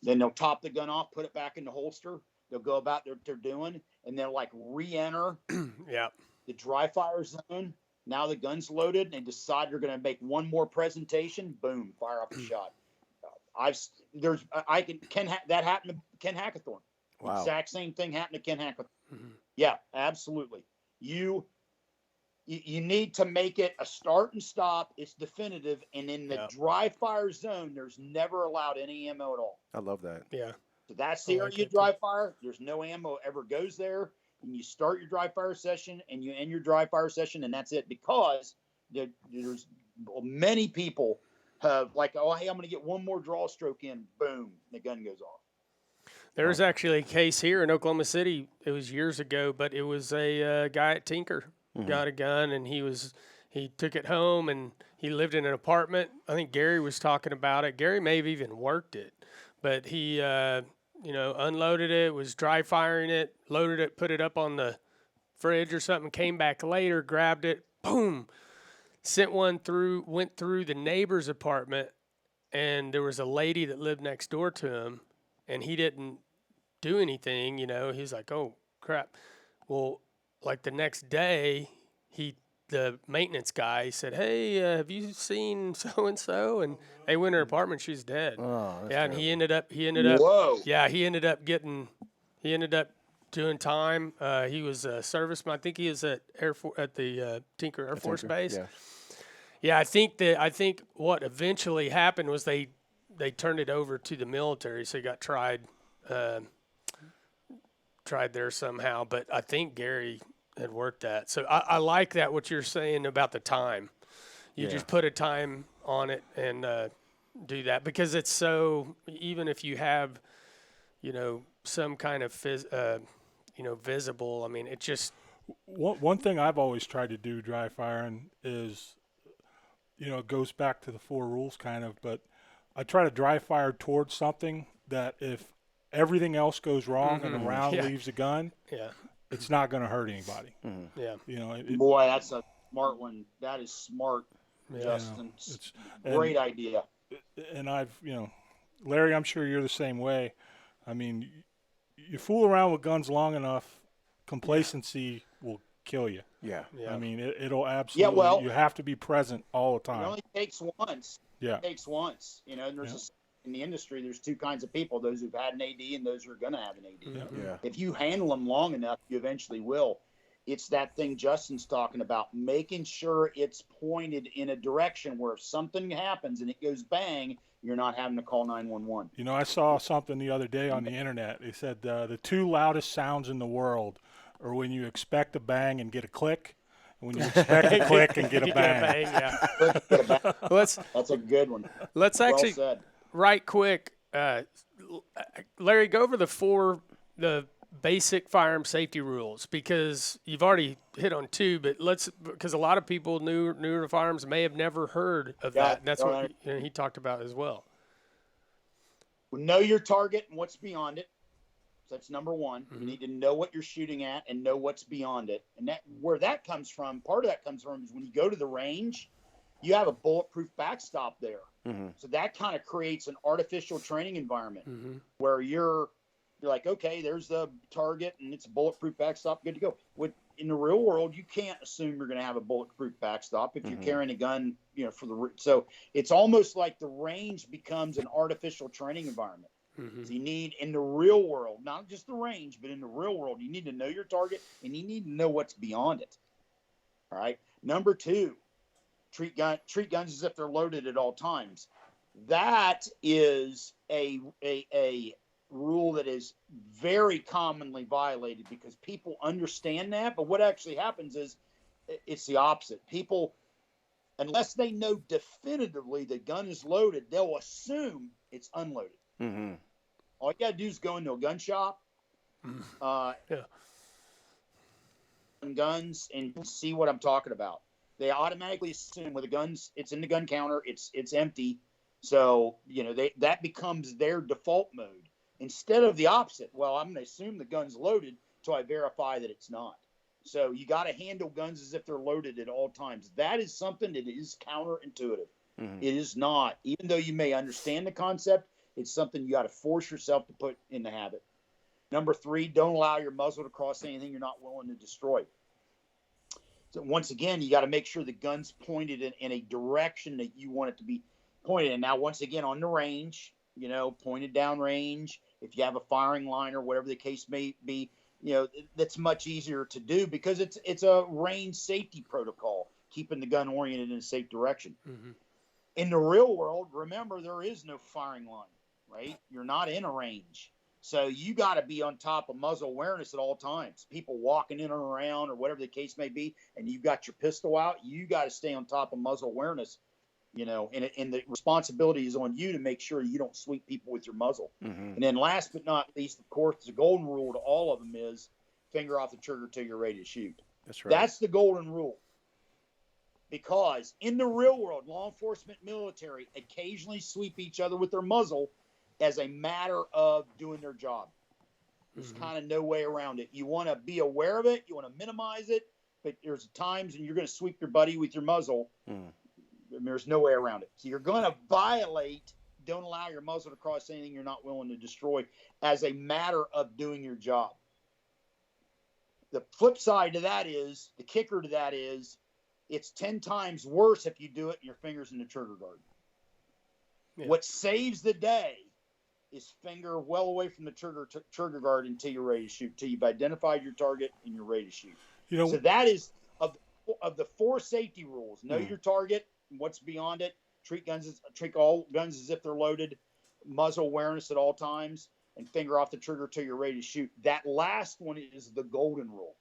then they'll top the gun off, put it back in the holster, they'll go about what they're doing, and they'll like re-enter the dry fire zone. Now the gun's loaded, and they decide they're going to make one more presentation, boom, fire off the shot. That happened to Ken Hackathorn. Wow. Exact same thing happened to Ken Hackathorn. Yeah, absolutely. You need to make it a start and stop. It's definitive. And in the dry fire zone, there's never allowed any ammo at all. I love that. Yeah. So that's the area you dry fire. There's no ammo ever goes there. And you start your dry fire session and you end your dry fire session, and that's it. Because there's many people have like, oh, hey, I'm going to get one more draw stroke in. Boom, the gun goes off. There was actually a case here in Oklahoma City. It was years ago, but it was a guy at Tinker got a gun, and he took it home, and he lived in an apartment. I think Gary was talking about it. Gary may have even worked it, but he unloaded it, was dry firing it, loaded it, put it up on the fridge or something, came back later, grabbed it, boom, went through the neighbor's apartment, and there was a lady that lived next door to him, and he didn't do anything, he's like, oh crap. Well, like the next day, the maintenance guy said, hey, have you seen so-and-so? And they went to her apartment, she's dead. Oh, that's and terrible. he ended up Whoa. Yeah, he ended up doing time. He was a serviceman. I think he was at the Tinker Air Force Base. Yeah, I think what eventually happened was they turned it over to the military, so he got tried there somehow. But I think Gary had worked that. So I like that, what you're saying about the time. You just put a time on it and do that, because it's so, even if you have, some kind of visible, I mean, it just. One thing I've always tried to do dry firing is, it goes back to the 4 rules kind of, but I try to dry fire towards something that if everything else goes wrong and the round leaves the gun, it's not going to hurt anybody. Yeah. Boy, that's a smart one. That is smart. Justin. It's Great idea. And Larry, I'm sure you're the same way. I mean, you fool around with guns long enough, complacency will kill you. Yeah. Yeah. I mean, it'll absolutely. You have to be present all the time. It only takes once. Yeah. It takes once. And there's in the industry, there's two kinds of people: those who've had an AD and those who are going to have an AD. Yeah. If you handle them long enough, you eventually will. It's that thing Justin's talking about, making sure it's pointed in a direction where if something happens and it goes bang, you're not having to call 911. I saw something the other day on the internet. They said the two loudest sounds in the world are when you expect a bang and get a click, and when you expect a click and get a bang. Yeah. That's a good one. Let's actually, well said. Right quick, Larry, go over the basic firearm safety rules, because you've already hit on two, but because a lot of people newer to firearms may have never heard of that. And that's what he talked about as well. Know your target and what's beyond it. So that's number one. You need to know what you're shooting at and know what's beyond it. And where that comes from, part of that comes from is when you go to the range, you have a bulletproof backstop there. So that kind of creates an artificial training environment where you're like, okay, there's the target and it's a bulletproof backstop, good to go. In the real world, you can't assume you're going to have a bulletproof backstop if you're carrying a gun, so it's almost like the range becomes an artificial training environment. So you need, in the real world, not just the range, but in the real world, you need to know your target and you need to know what's beyond it. All right. Number two, treat guns as if they're loaded at all times. That is a rule that is very commonly violated because people understand that, but what actually happens is it's the opposite. People, unless they know definitively the gun is loaded, they'll assume it's unloaded. All you gotta do is go into a gun shop, guns, and see what I'm talking about. They automatically assume with the guns, it's in the gun counter, it's empty, so that becomes their default mode. Instead of the opposite, well, I'm going to assume the gun's loaded until I verify that it's not. So you got to handle guns as if they're loaded at all times. That is something that is counterintuitive. It is not. Even though you may understand the concept, it's something you got to force yourself to put in the habit. Number three, don't allow your muzzle to cross anything you're not willing to destroy. So once again, you got to make sure the gun's pointed in a direction that you want it to be pointed in. Now, once again, on the range, pointed down range. If you have a firing line or whatever the case may be, that's much easier to do because it's a range safety protocol, keeping the gun oriented in a safe direction. In the real world, remember, there is no firing line, right? You're not in a range. So you got to be on top of muzzle awareness at all times. People walking in and around or whatever the case may be, and you've got your pistol out, you got to stay on top of muzzle awareness. And the responsibility is on you to make sure you don't sweep people with your muzzle. And then last but not least, of course, the golden rule to all of them is finger off the trigger till you're ready to shoot. That's right. That's the golden rule. Because in the real world, law enforcement, military occasionally sweep each other with their muzzle as a matter of doing their job. There's kind of no way around it. You want to be aware of it. You want to minimize it. But there's times when you're going to sweep your buddy with your muzzle. There's no way around it. So you're going to violate, don't allow your muzzle to cross anything you're not willing to destroy as a matter of doing your job. The flip side to that is, the kicker to that is, it's 10 times worse if you do it and your finger's in the trigger guard. What saves the day is finger well away from the trigger guard until you're ready to shoot, until you've identified your target and you're ready to shoot. So that is, of the four safety rules, know your target, what's beyond it, treat all guns as if they're loaded, muzzle awareness at all times, and finger off the trigger till you're ready to shoot. That last one is the golden rule.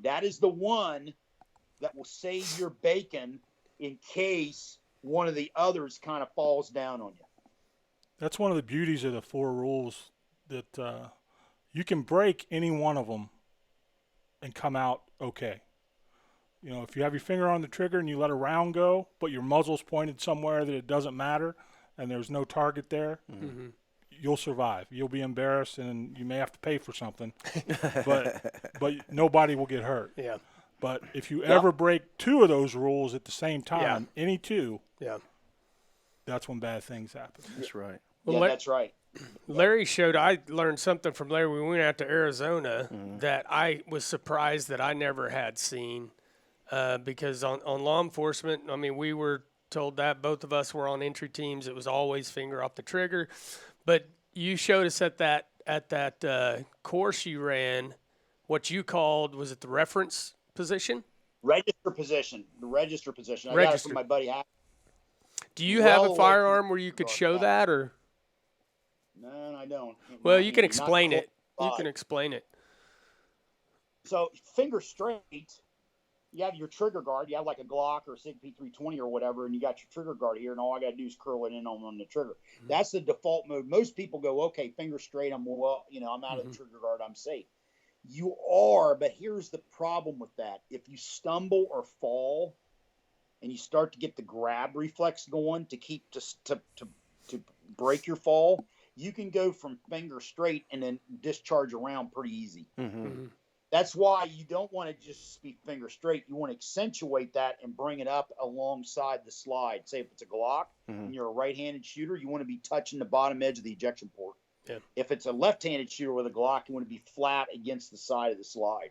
That is the one that will save your bacon in case one of the others kind of falls down on you. That's one of the beauties of the four rules, that you can break any one of them and come out okay. If you have your finger on the trigger and you let a round go, but your muzzle's pointed somewhere that it doesn't matter and there's no target there, you'll survive. You'll be embarrassed and you may have to pay for something, but nobody will get hurt. Yeah. But if you ever break two of those rules at the same time, any two, that's when bad things happen. That's right. Well, that's right. Larry showed, I learned something from Larry when we went out to Arizona that I was surprised that I never had seen because on law enforcement, I mean, we were told that both of us were on entry teams. It was always finger off the trigger. But you showed us at that course you ran what you called, was it the reference position? Register position. The register position. I got it from my buddy. Do you have a firearm where you could show that, or? No, I don't. Well, you can explain it. You can explain it. So finger straight, you have your trigger guard. You have like a Glock or a SIG P320 or whatever, and you got your trigger guard here, and all I got to do is curl it in on the trigger. That's the default mode. Most people go, okay, finger straight. I'm out of the trigger guard. I'm safe. You are, but here's the problem with that. If you stumble or fall, and you start to get the grab reflex going to break your fall, you can go from finger straight and then discharge around pretty easy. That's why you don't want to just be finger straight. You want to accentuate that and bring it up alongside the slide. Say if it's a Glock and you're a right-handed shooter, you want to be touching the bottom edge of the ejection port. Yeah. If it's a left-handed shooter with a Glock, you want to be flat against the side of the slide.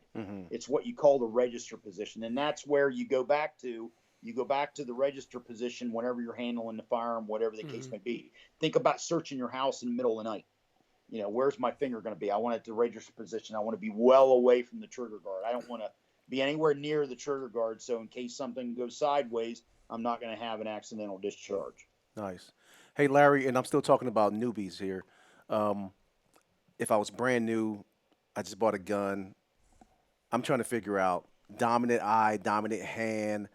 It's what you call the register position, and that's where you go back to. You go back to the register position whenever you're handling the firearm, whatever the case may be. Think about searching your house in the middle of the night. You know, where's my finger going to be? I want it to register position. I want to be well away from the trigger guard. I don't want to be anywhere near the trigger guard, so in case something goes sideways, I'm not going to have an accidental discharge. Nice. Hey, Larry, and I'm still talking about newbies here. If I was brand new, I just bought a gun. I'm trying to figure out dominant eye, dominant hand.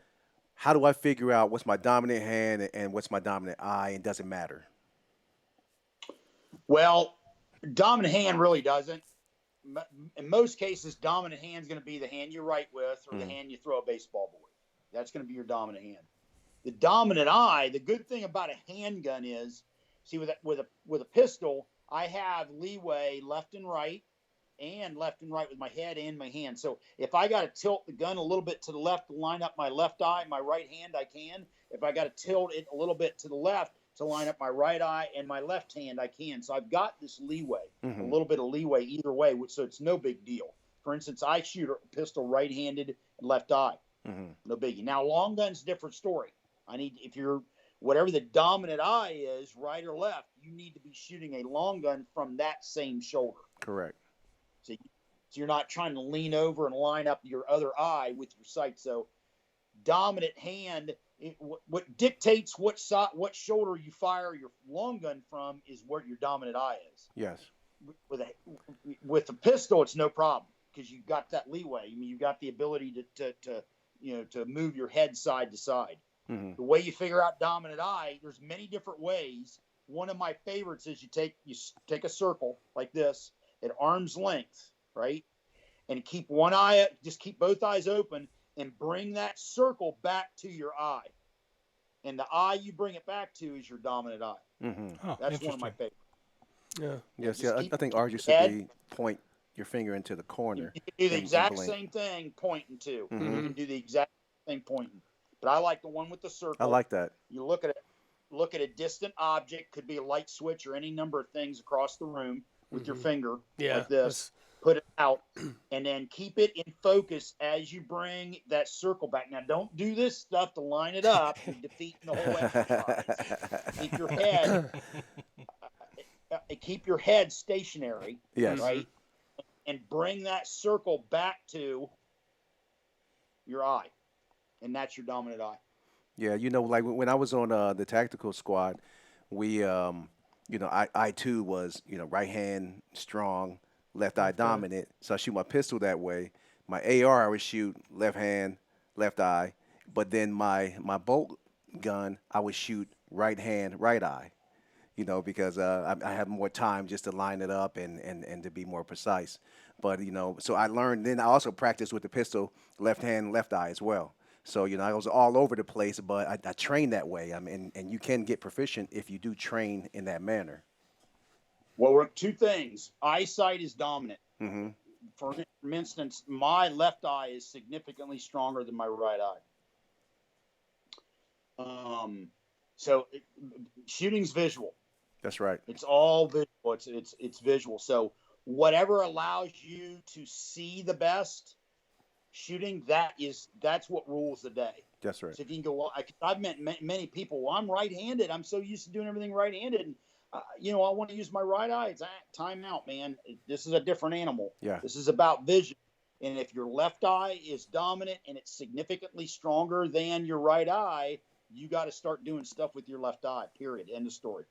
How do I figure out what's my dominant hand and what's my dominant eye, and does it matter? Well, dominant hand really doesn't. In most cases, dominant hand is going to be the hand you write with or the hand you throw a baseball ball with. That's going to be your dominant hand. The dominant eye, the good thing about a handgun is, see, with a pistol, I have leeway left and right with my head and my hand. So if I got to tilt the gun a little bit to the left to line up my left eye, my right hand, I can. If I got to tilt it a little bit to the left to line up my right eye and my left hand, I can. So I've got this leeway, a little bit of leeway either way, so it's no big deal. For instance, I shoot a pistol right-handed and left eye. No biggie. Now, long gun's a different story. If you're whatever the dominant eye is, right or left, you need to be shooting a long gun from that same shoulder. Correct. So you're not trying to lean over and line up your other eye with your sight. So dominant hand, what dictates what shoulder you fire your long gun from is where your dominant eye is. Yes. With a pistol, it's no problem because you've got that leeway. I mean, you've got the ability to move your head side to side. The way you figure out dominant eye, there's many different ways. One of my favorites is you take a circle like this at arm's length, right? And keep one eye, just keep both eyes open and bring that circle back to your eye. And the eye you bring it back to is your dominant eye. Oh, that's one of my favorites. Yeah. Yes. Yeah. I think ours used to be point your finger into the corner. You can do the exact same thing pointing to. You can do the exact same pointing. But I like the one with the circle. I like that. You look at a distant object, could be a light switch or any number of things across the room with your finger like this. Put it out, and then keep it in focus as you bring that circle back. Now, don't do this stuff to line it up. You're defeating the whole exercise. Keep your head stationary. Yes. Right, and bring that circle back to your eye, and that's your dominant eye. Yeah, like when I was on the tactical squad, we, I too was, right hand strong, left eye dominant. So I shoot my pistol that way. My AR I would shoot left hand, left eye. But then my bolt gun I would shoot right hand, right eye. Because I have more time just to line it up and to be more precise. But so I learned. Then I also practiced with the pistol, left hand, left eye as well. So, I was all over the place, but I trained that way. And you can get proficient if you do train in that manner. Well, we're two things. Eyesight is dominant. for instance, my left eye is significantly stronger than my right eye. So shooting's visual. That's right. It's all visual. It's visual. So whatever allows you to see the best shooting, that's what rules the day. That's right. So if you can go, well, I've met many people. Well, I'm right-handed. I'm so used to doing everything right-handed, and I want to use my right eye. It's time out, man. This is a different animal. Yeah. This is about vision. And if your left eye is dominant and it's significantly stronger than your right eye, you got to start doing stuff with your left eye. Period. End of story.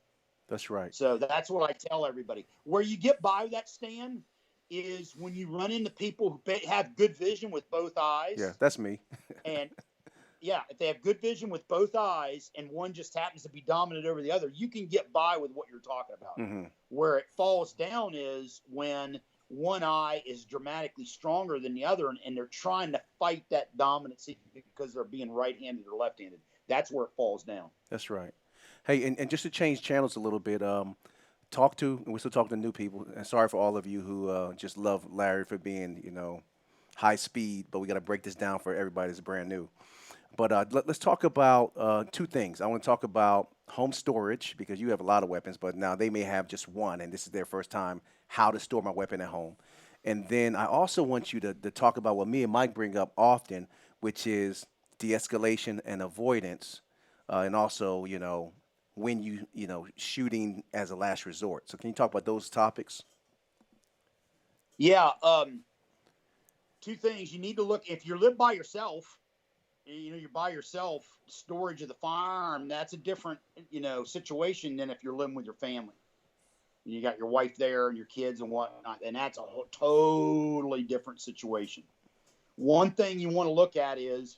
That's right. So that's what I tell everybody. Where you get by that, Stan, is when you run into people who have good vision with both eyes. Yeah, that's me. And yeah, if they have good vision with both eyes and one just happens to be dominant over the other, you can get by with what you're talking about. Mm-hmm. Where it falls down is when one eye is dramatically stronger than the other, and they're trying to fight that dominancy because they're being right-handed or left-handed. That's where it falls down. That's right. Hey, and just to change channels a little bit, and we're still talking to new people, and sorry for all of you who just love Larry for being, high speed, but we got to break this down for everybody that's brand new. But let's talk about two things. I want to talk about home storage, because you have a lot of weapons, but now they may have just one, and this is their first time, how to store my weapon at home. And then I also want you to talk about what me and Mike bring up often, which is de-escalation and avoidance, and also, when shooting as a last resort. So can you talk about those topics? Yeah. Two things. You need to look, if you live by yourself, you're by yourself, storage of the firearm, that's a different, situation than if you're living with your family. You got your wife there and your kids and whatnot, and that's a totally different situation. One thing you want to look at is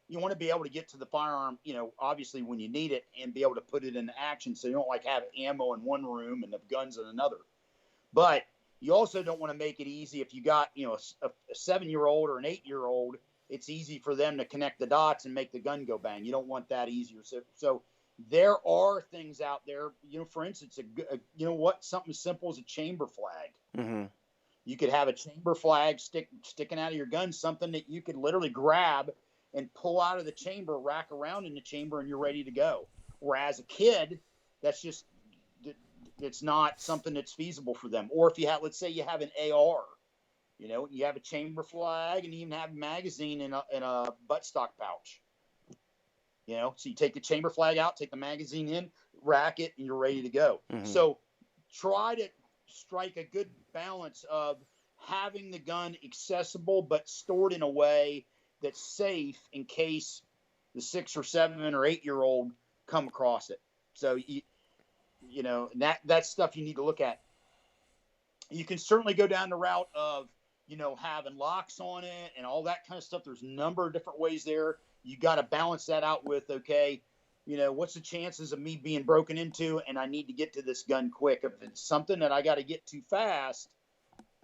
you want to be able to get to the firearm, obviously when you need it, and be able to put it into action, so you don't have ammo in one room and the guns in another. But you also don't want to make it easy if you got, a 7-year-old or an 8-year-old. It's easy for them to connect the dots and make the gun go bang. You don't want that easier. So there are things out there, for instance, something as simple as a chamber flag. Mm-hmm. You could have a chamber flag sticking out of your gun, something that you could literally grab and pull out of the chamber, rack around in the chamber, and you're ready to go. Whereas a kid, it's not something that's feasible for them. Or if let's say you have an AR, you have a chamber flag and you even have a magazine in a buttstock pouch. So you take the chamber flag out, take the magazine in, rack it, and you're ready to go. Mm-hmm. So try to strike a good balance of having the gun accessible but stored in a way that's safe in case the 6 or 7 or 8-year-old come across it. So that's stuff you need to look at. You can certainly go down the route of having locks on it and all that kind of stuff. There's a number of different ways there. You got to balance that out with, okay, what's the chances of me being broken into and I need to get to this gun quick? If it's something that I got to get to fast,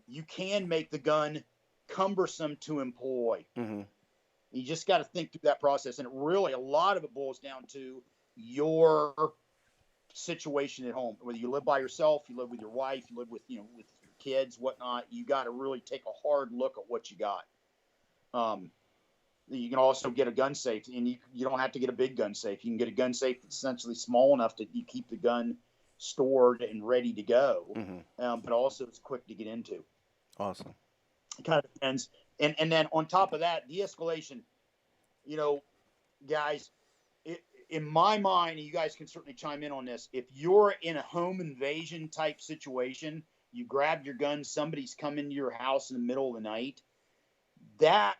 you can make the gun cumbersome to employ. Mm-hmm. You just got to think through that process. And really, a lot of it boils down to your situation at home. Whether you live by yourself, you live with your wife, you live with, with your kids, whatnot, you got to really take a hard look at what you got. You can also get a gun safe, and you don't have to get a big gun safe. You can get a gun safe that's essentially small enough that you keep the gun stored and ready to go, mm-hmm. But also it's quick to get into. Awesome. It kind of depends. And then on top of that, de-escalation, guys, in my mind, and you guys can certainly chime in on this, if you're in a home invasion type situation, you grab your gun, somebody's come into your house in the middle of the night, that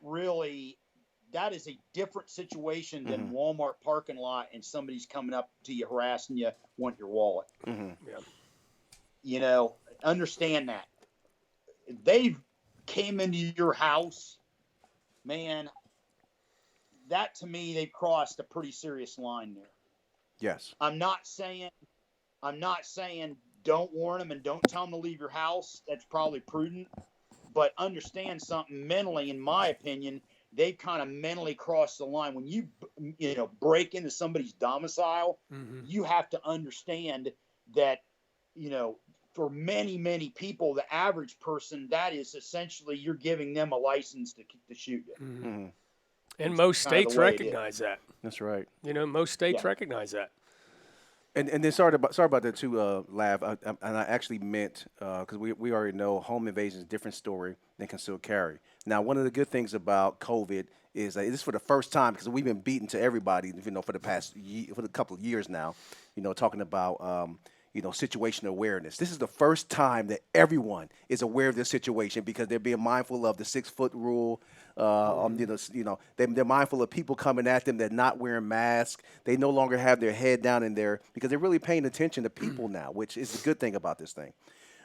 is a different situation than Walmart parking lot and somebody's coming up to you, harassing you, want your wallet. Mm-hmm. Yeah. Understand that. They've came into your house, man, that to me, they've crossed a pretty serious line there. Yes. I'm not saying don't warn them and don't tell them to leave your house. That's probably prudent. But understand something mentally, in my opinion, they've kind of mentally crossed the line. When you break into somebody's domicile, you have to understand that, for many, many people, the average person, that is essentially you're giving them a license to shoot you. Mm-hmm. And most states recognize that. That's right. You know, most states recognize that. And then sorry about that too, Lav. And I actually meant because we already know home invasion is a different story than concealed carry. Now, one of the good things about COVID is that this is for the first time because we've been beaten to everybody, for the past for a couple of years now. Talking about situational awareness. This is the first time that everyone is aware of their situation because they're being mindful of the 6-foot rule. They're mindful of people coming at them. They're not wearing masks. They no longer have their head down in there because they're really paying attention to people now, which is the good thing about this thing.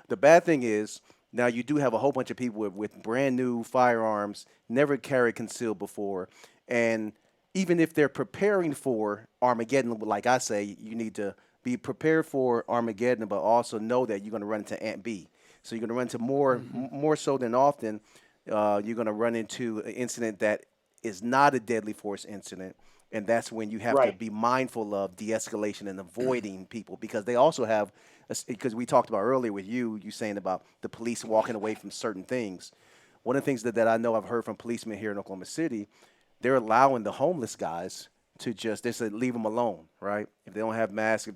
The bad thing is now you do have a whole bunch of people with brand new firearms, never carried concealed before, and even if they're preparing for Armageddon, like I say, you need to be prepared for Armageddon, but also know that you're going to run into Ant B. So you're going to run into more so than often. You're going to run into an incident that is not a deadly force incident, and that's when you have to be mindful of de-escalation and avoiding people because they also have, because we talked about earlier with you saying about the police walking away from certain things. One of the things that I know I've heard from policemen here in Oklahoma City, they're allowing the homeless guys to they say leave them alone, right? If they don't have masks,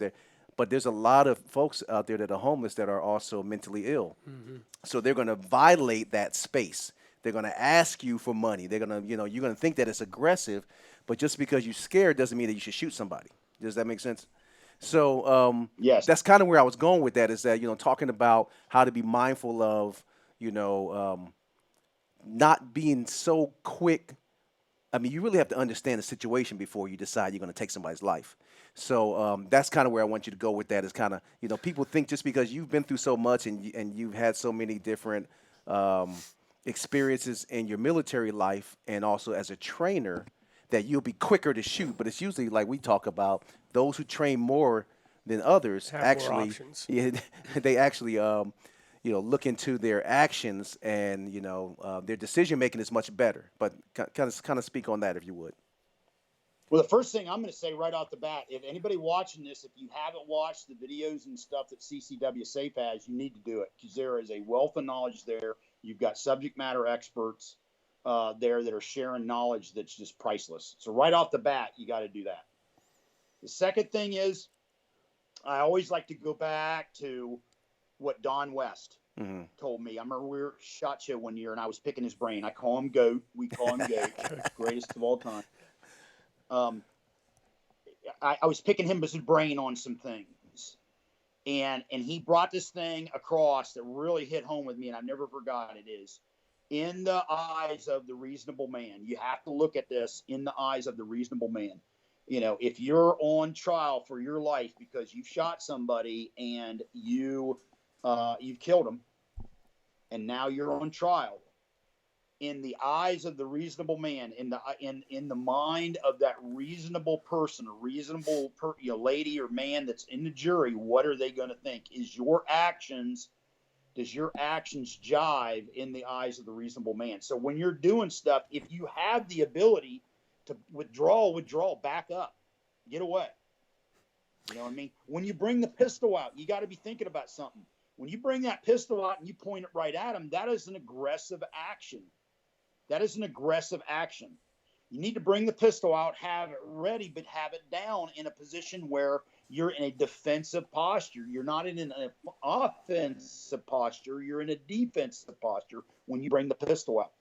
but there's a lot of folks out there that are homeless that are also mentally ill. Mm-hmm. So they're going to violate that space. They're going to ask you for money. They're going to, you're going to think that it's aggressive, but just because you're scared doesn't mean that you should shoot somebody. Does that make sense? So yes, that's kind of where I was going with that is that, talking about how to be mindful of, not being so quick. I mean, you really have to understand the situation before you decide you're going to take somebody's life. So that's kind of where I want you to go with that is kind of, people think just because you've been through so much and you've had so many different experiences in your military life and also as a trainer that you'll be quicker to shoot. But it's usually like we talk about those who train more than others they actually look into their actions and, their decision making is much better. But kind of speak on that if you would. Well, the first thing I'm going to say right off the bat, if anybody watching this, if you haven't watched the videos and stuff that CCW Safe has, you need to do it because there is a wealth of knowledge there. You've got subject matter experts there that are sharing knowledge that's just priceless. So right off the bat, you got to do that. The second thing is I always like to go back to what Don West told me. I remember we were SHOT Show one year and I was picking his brain. I call him GOAT. We call him GOAT, greatest of all time. I was picking his brain on some things, and he brought this thing across that really hit home with me, and I've never forgot it. Is in the eyes of the reasonable man. You have to look at this in the eyes of the reasonable man. If you're on trial for your life because you've shot somebody and you've killed them, and now you're on trial. In the eyes of the reasonable man, in the mind of that reasonable person, a reasonable lady or man that's in the jury, what are they going to think? Does your actions jive in the eyes of the reasonable man? So when you're doing stuff, if you have the ability to withdraw, back up, get away. You know what I mean? When you bring the pistol out, you got to be thinking about something. When you bring that pistol out and you point it right at him, that is an aggressive action. That is an aggressive action. You need to bring the pistol out, have it ready, but have it down in a position where you're in a defensive posture. You're not in an offensive posture. You're in a defensive posture when you bring the pistol out.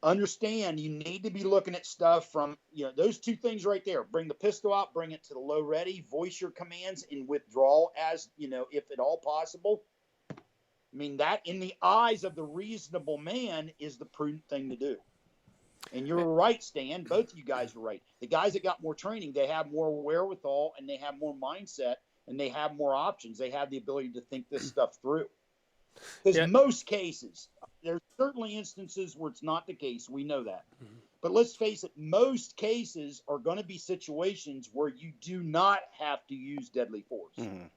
Understand you need to be looking at stuff from, those two things right there. Bring the pistol out, bring it to the low ready, voice your commands, and withdraw as, if at all possible. I mean, that in the eyes of the reasonable man is the prudent thing to do. And you're right, Stan. Both of you guys are right. The guys that got more training, they have more wherewithal and they have more mindset and they have more options. They have the ability to think this stuff through. Because most cases, there's certainly instances where it's not the case. We know that. Mm-hmm. But let's face it, most cases are going to be situations where you do not have to use deadly force. Mm-hmm.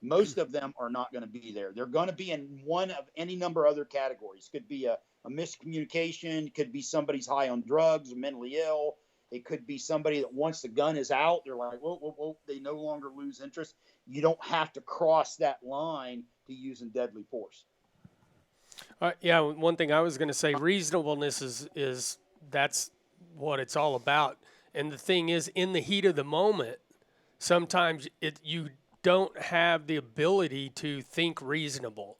Most of them are not going to be there. They're going to be in one of any number of other categories. Could be a miscommunication. Could be somebody's high on drugs or mentally ill. It could be somebody that once the gun is out, they're like, whoa, whoa, whoa, they no longer lose interest. You don't have to cross that line to using deadly force. Yeah, one thing I was going to say, reasonableness is that's what it's all about. And the thing is, in the heat of the moment, sometimes you don't have the ability to think reasonable.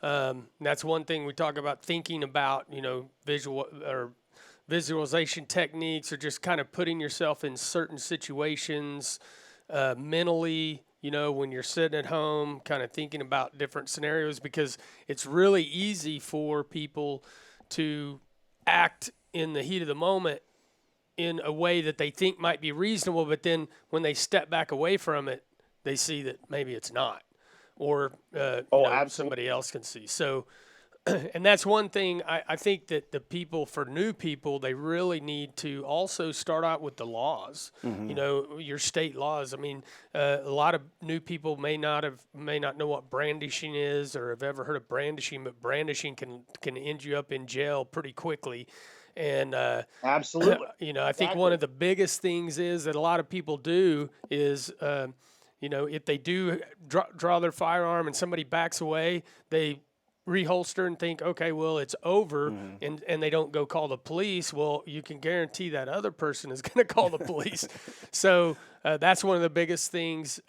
That's one thing we talk about, thinking about, visual or visualization techniques, or just kind of putting yourself in certain situations mentally, when you're sitting at home, kind of thinking about different scenarios, because it's really easy for people to act in the heat of the moment in a way that they think might be reasonable, but then when they step back away from it, they see that maybe it's not, or Absolutely. somebody else can see. So, and that's one thing I think that the people, for new people, they really need to also start out with the laws. Your state laws. I mean, a lot of new people may not know what brandishing is or have ever heard of brandishing, but brandishing can end you up in jail pretty quickly. And Absolutely. I think one of the biggest things is that a lot of people do is if they do draw their firearm and somebody backs away, they reholster and think, okay, well, it's over, and they don't go call the police. Well, you can guarantee that other person is going to call the police. So that's one of the biggest things.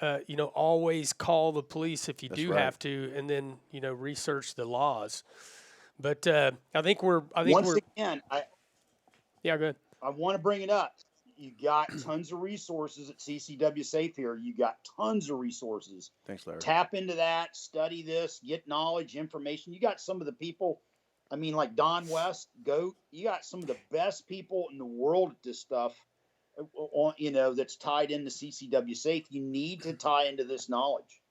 Always call the police if you do have to, and then research the laws. But Once again, yeah, go ahead. I want to bring it up. You got tons of resources at CCW Safe here. You got tons of resources. Thanks, Larry. Tap into that, study this, get knowledge, information. You got some of the people, like Don West, GOAT. You got some of the best people in the world at this stuff, that's tied into CCW Safe. You need to tie into this knowledge.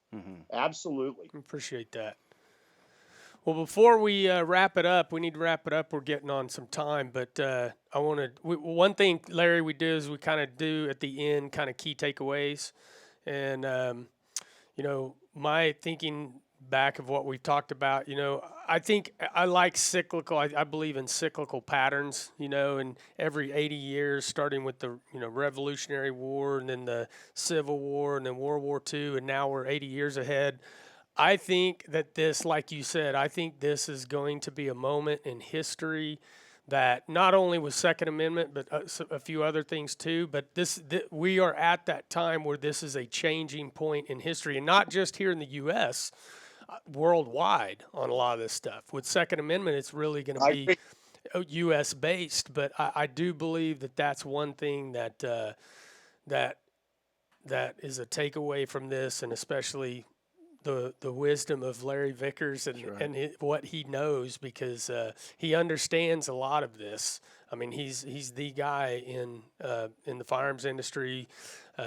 Absolutely. Appreciate that. Well, before we wrap it up, we need to wrap it up. We're getting on some time, but I want to. One thing, Larry, we do is we kind of do at the end kind of key takeaways, and my thinking back of what we've talked about. I think I like cyclical. I believe in cyclical patterns. And every 80 years, starting with the Revolutionary War, and then the Civil War, and then World War II, and now we're 80 years ahead. I think that this, like you said, I think this is going to be a moment in history that not only with Second Amendment, but a few other things too. But we are at that time where this is a changing point in history, and not just here in the U.S., worldwide on a lot of this stuff. With Second Amendment, it's really going to be U.S. based. But I do believe that that's one thing that is a takeaway from this, and especially the wisdom of Larry Vickers and what he knows, because he understands a lot of this. I mean, he's the guy in the firearms industry.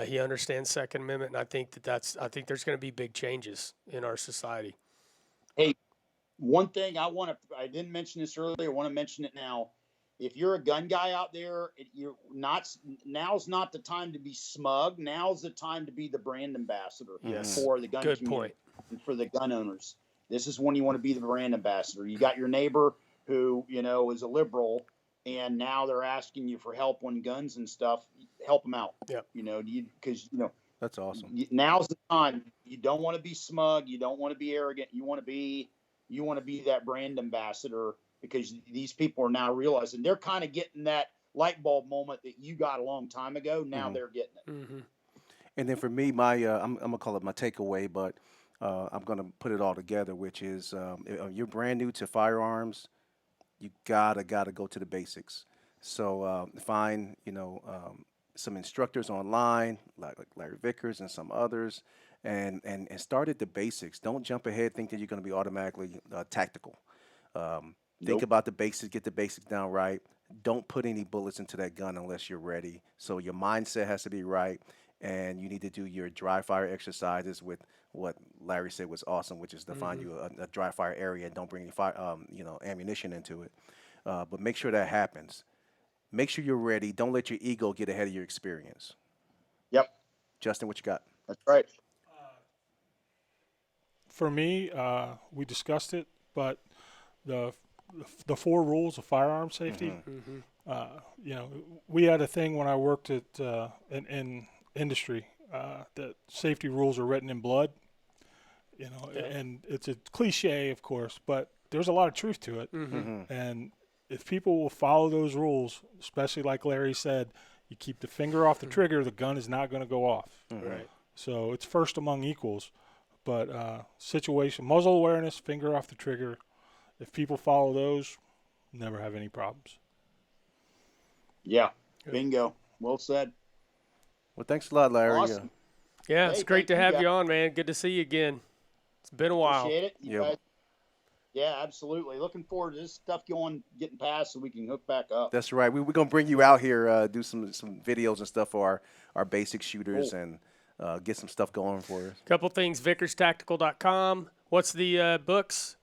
He understands Second Amendment, and I think there's going to be big changes in our society. Hey, one thing I didn't mention this earlier. I want to mention it now. If you're a gun guy out there, now's not the time to be smug. Now's the time to be the brand ambassador for the gun community. Good point. And for the gun owners. This is when you want to be the brand ambassador. You got your neighbor who, is a liberal, and now they're asking you for help on guns and stuff. Help them out. Yeah. Because, that's awesome. Now's the time. You don't want to be smug. You don't want to be arrogant. You want to be that brand ambassador, because these people are now realizing they're kind of getting that light bulb moment that you got a long time ago. Now they're getting it. Mm-hmm. And then for me, my I'm gonna call it my takeaway, but I'm gonna put it all together, which is if you're brand new to firearms, you gotta go to the basics. So find some instructors online, like Larry Vickers and some others, and start at the basics. Don't jump ahead, think that you're gonna be automatically tactical. Think about the basics, get the basics down right. Don't put any bullets into that gun unless you're ready. So your mindset has to be right, and you need to do your dry fire exercises with what Larry said was awesome, which is to find you a dry fire area and don't bring any fire, ammunition into it. But make sure that happens. Make sure you're ready. Don't let your ego get ahead of your experience. Yep. Justin, what you got? That's right. For me, we discussed it, but the the 4 rules of firearm safety. You know, we had a thing when I worked at in industry that safety rules are written in blood. You know, and it's a cliche, of course, but there's a lot of truth to it. And if people will follow those rules, especially like Larry said, you keep the finger off the trigger, the gun is not going to go off. Right. So it's first among equals. But situation, muzzle awareness, finger off the trigger, if people follow those, never have any problems. Yeah. Bingo. Well said. Well, thanks a lot, Larry. Awesome. Yeah, it's Hey, great to thank you, have guys. you on, man. Good to see you again. It's been a while. Appreciate it. You Yeah. guys. Yeah, absolutely. Looking forward to this stuff getting past so we can hook back up. That's right. We're going to bring you out here, do some videos and stuff for our basic shooters and get some stuff going for us. Couple things, vickerstactical.com. What's the books?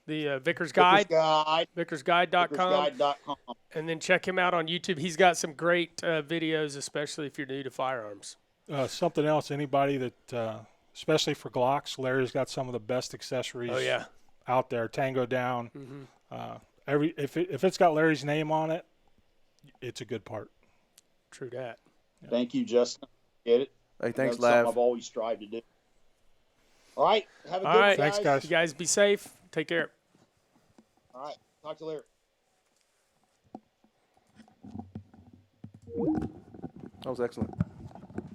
The Vickers Guide? Vickersguide.com. Vickersguide.com. And then check him out on YouTube. He's got some great videos, especially if you're new to firearms. Something else, anybody that, especially for Glocks, Larry's got some of the best accessories Oh, yeah. out there. Tango down. If it's got Larry's name on it, it's a good part. True that. Thank you, Justin. Get it? Hey, thanks, That's something Lav. I've always strived to do. All right. Have a All good right. Thanks, guys. You guys be safe. Take care. All right. Talk to you later. That was excellent.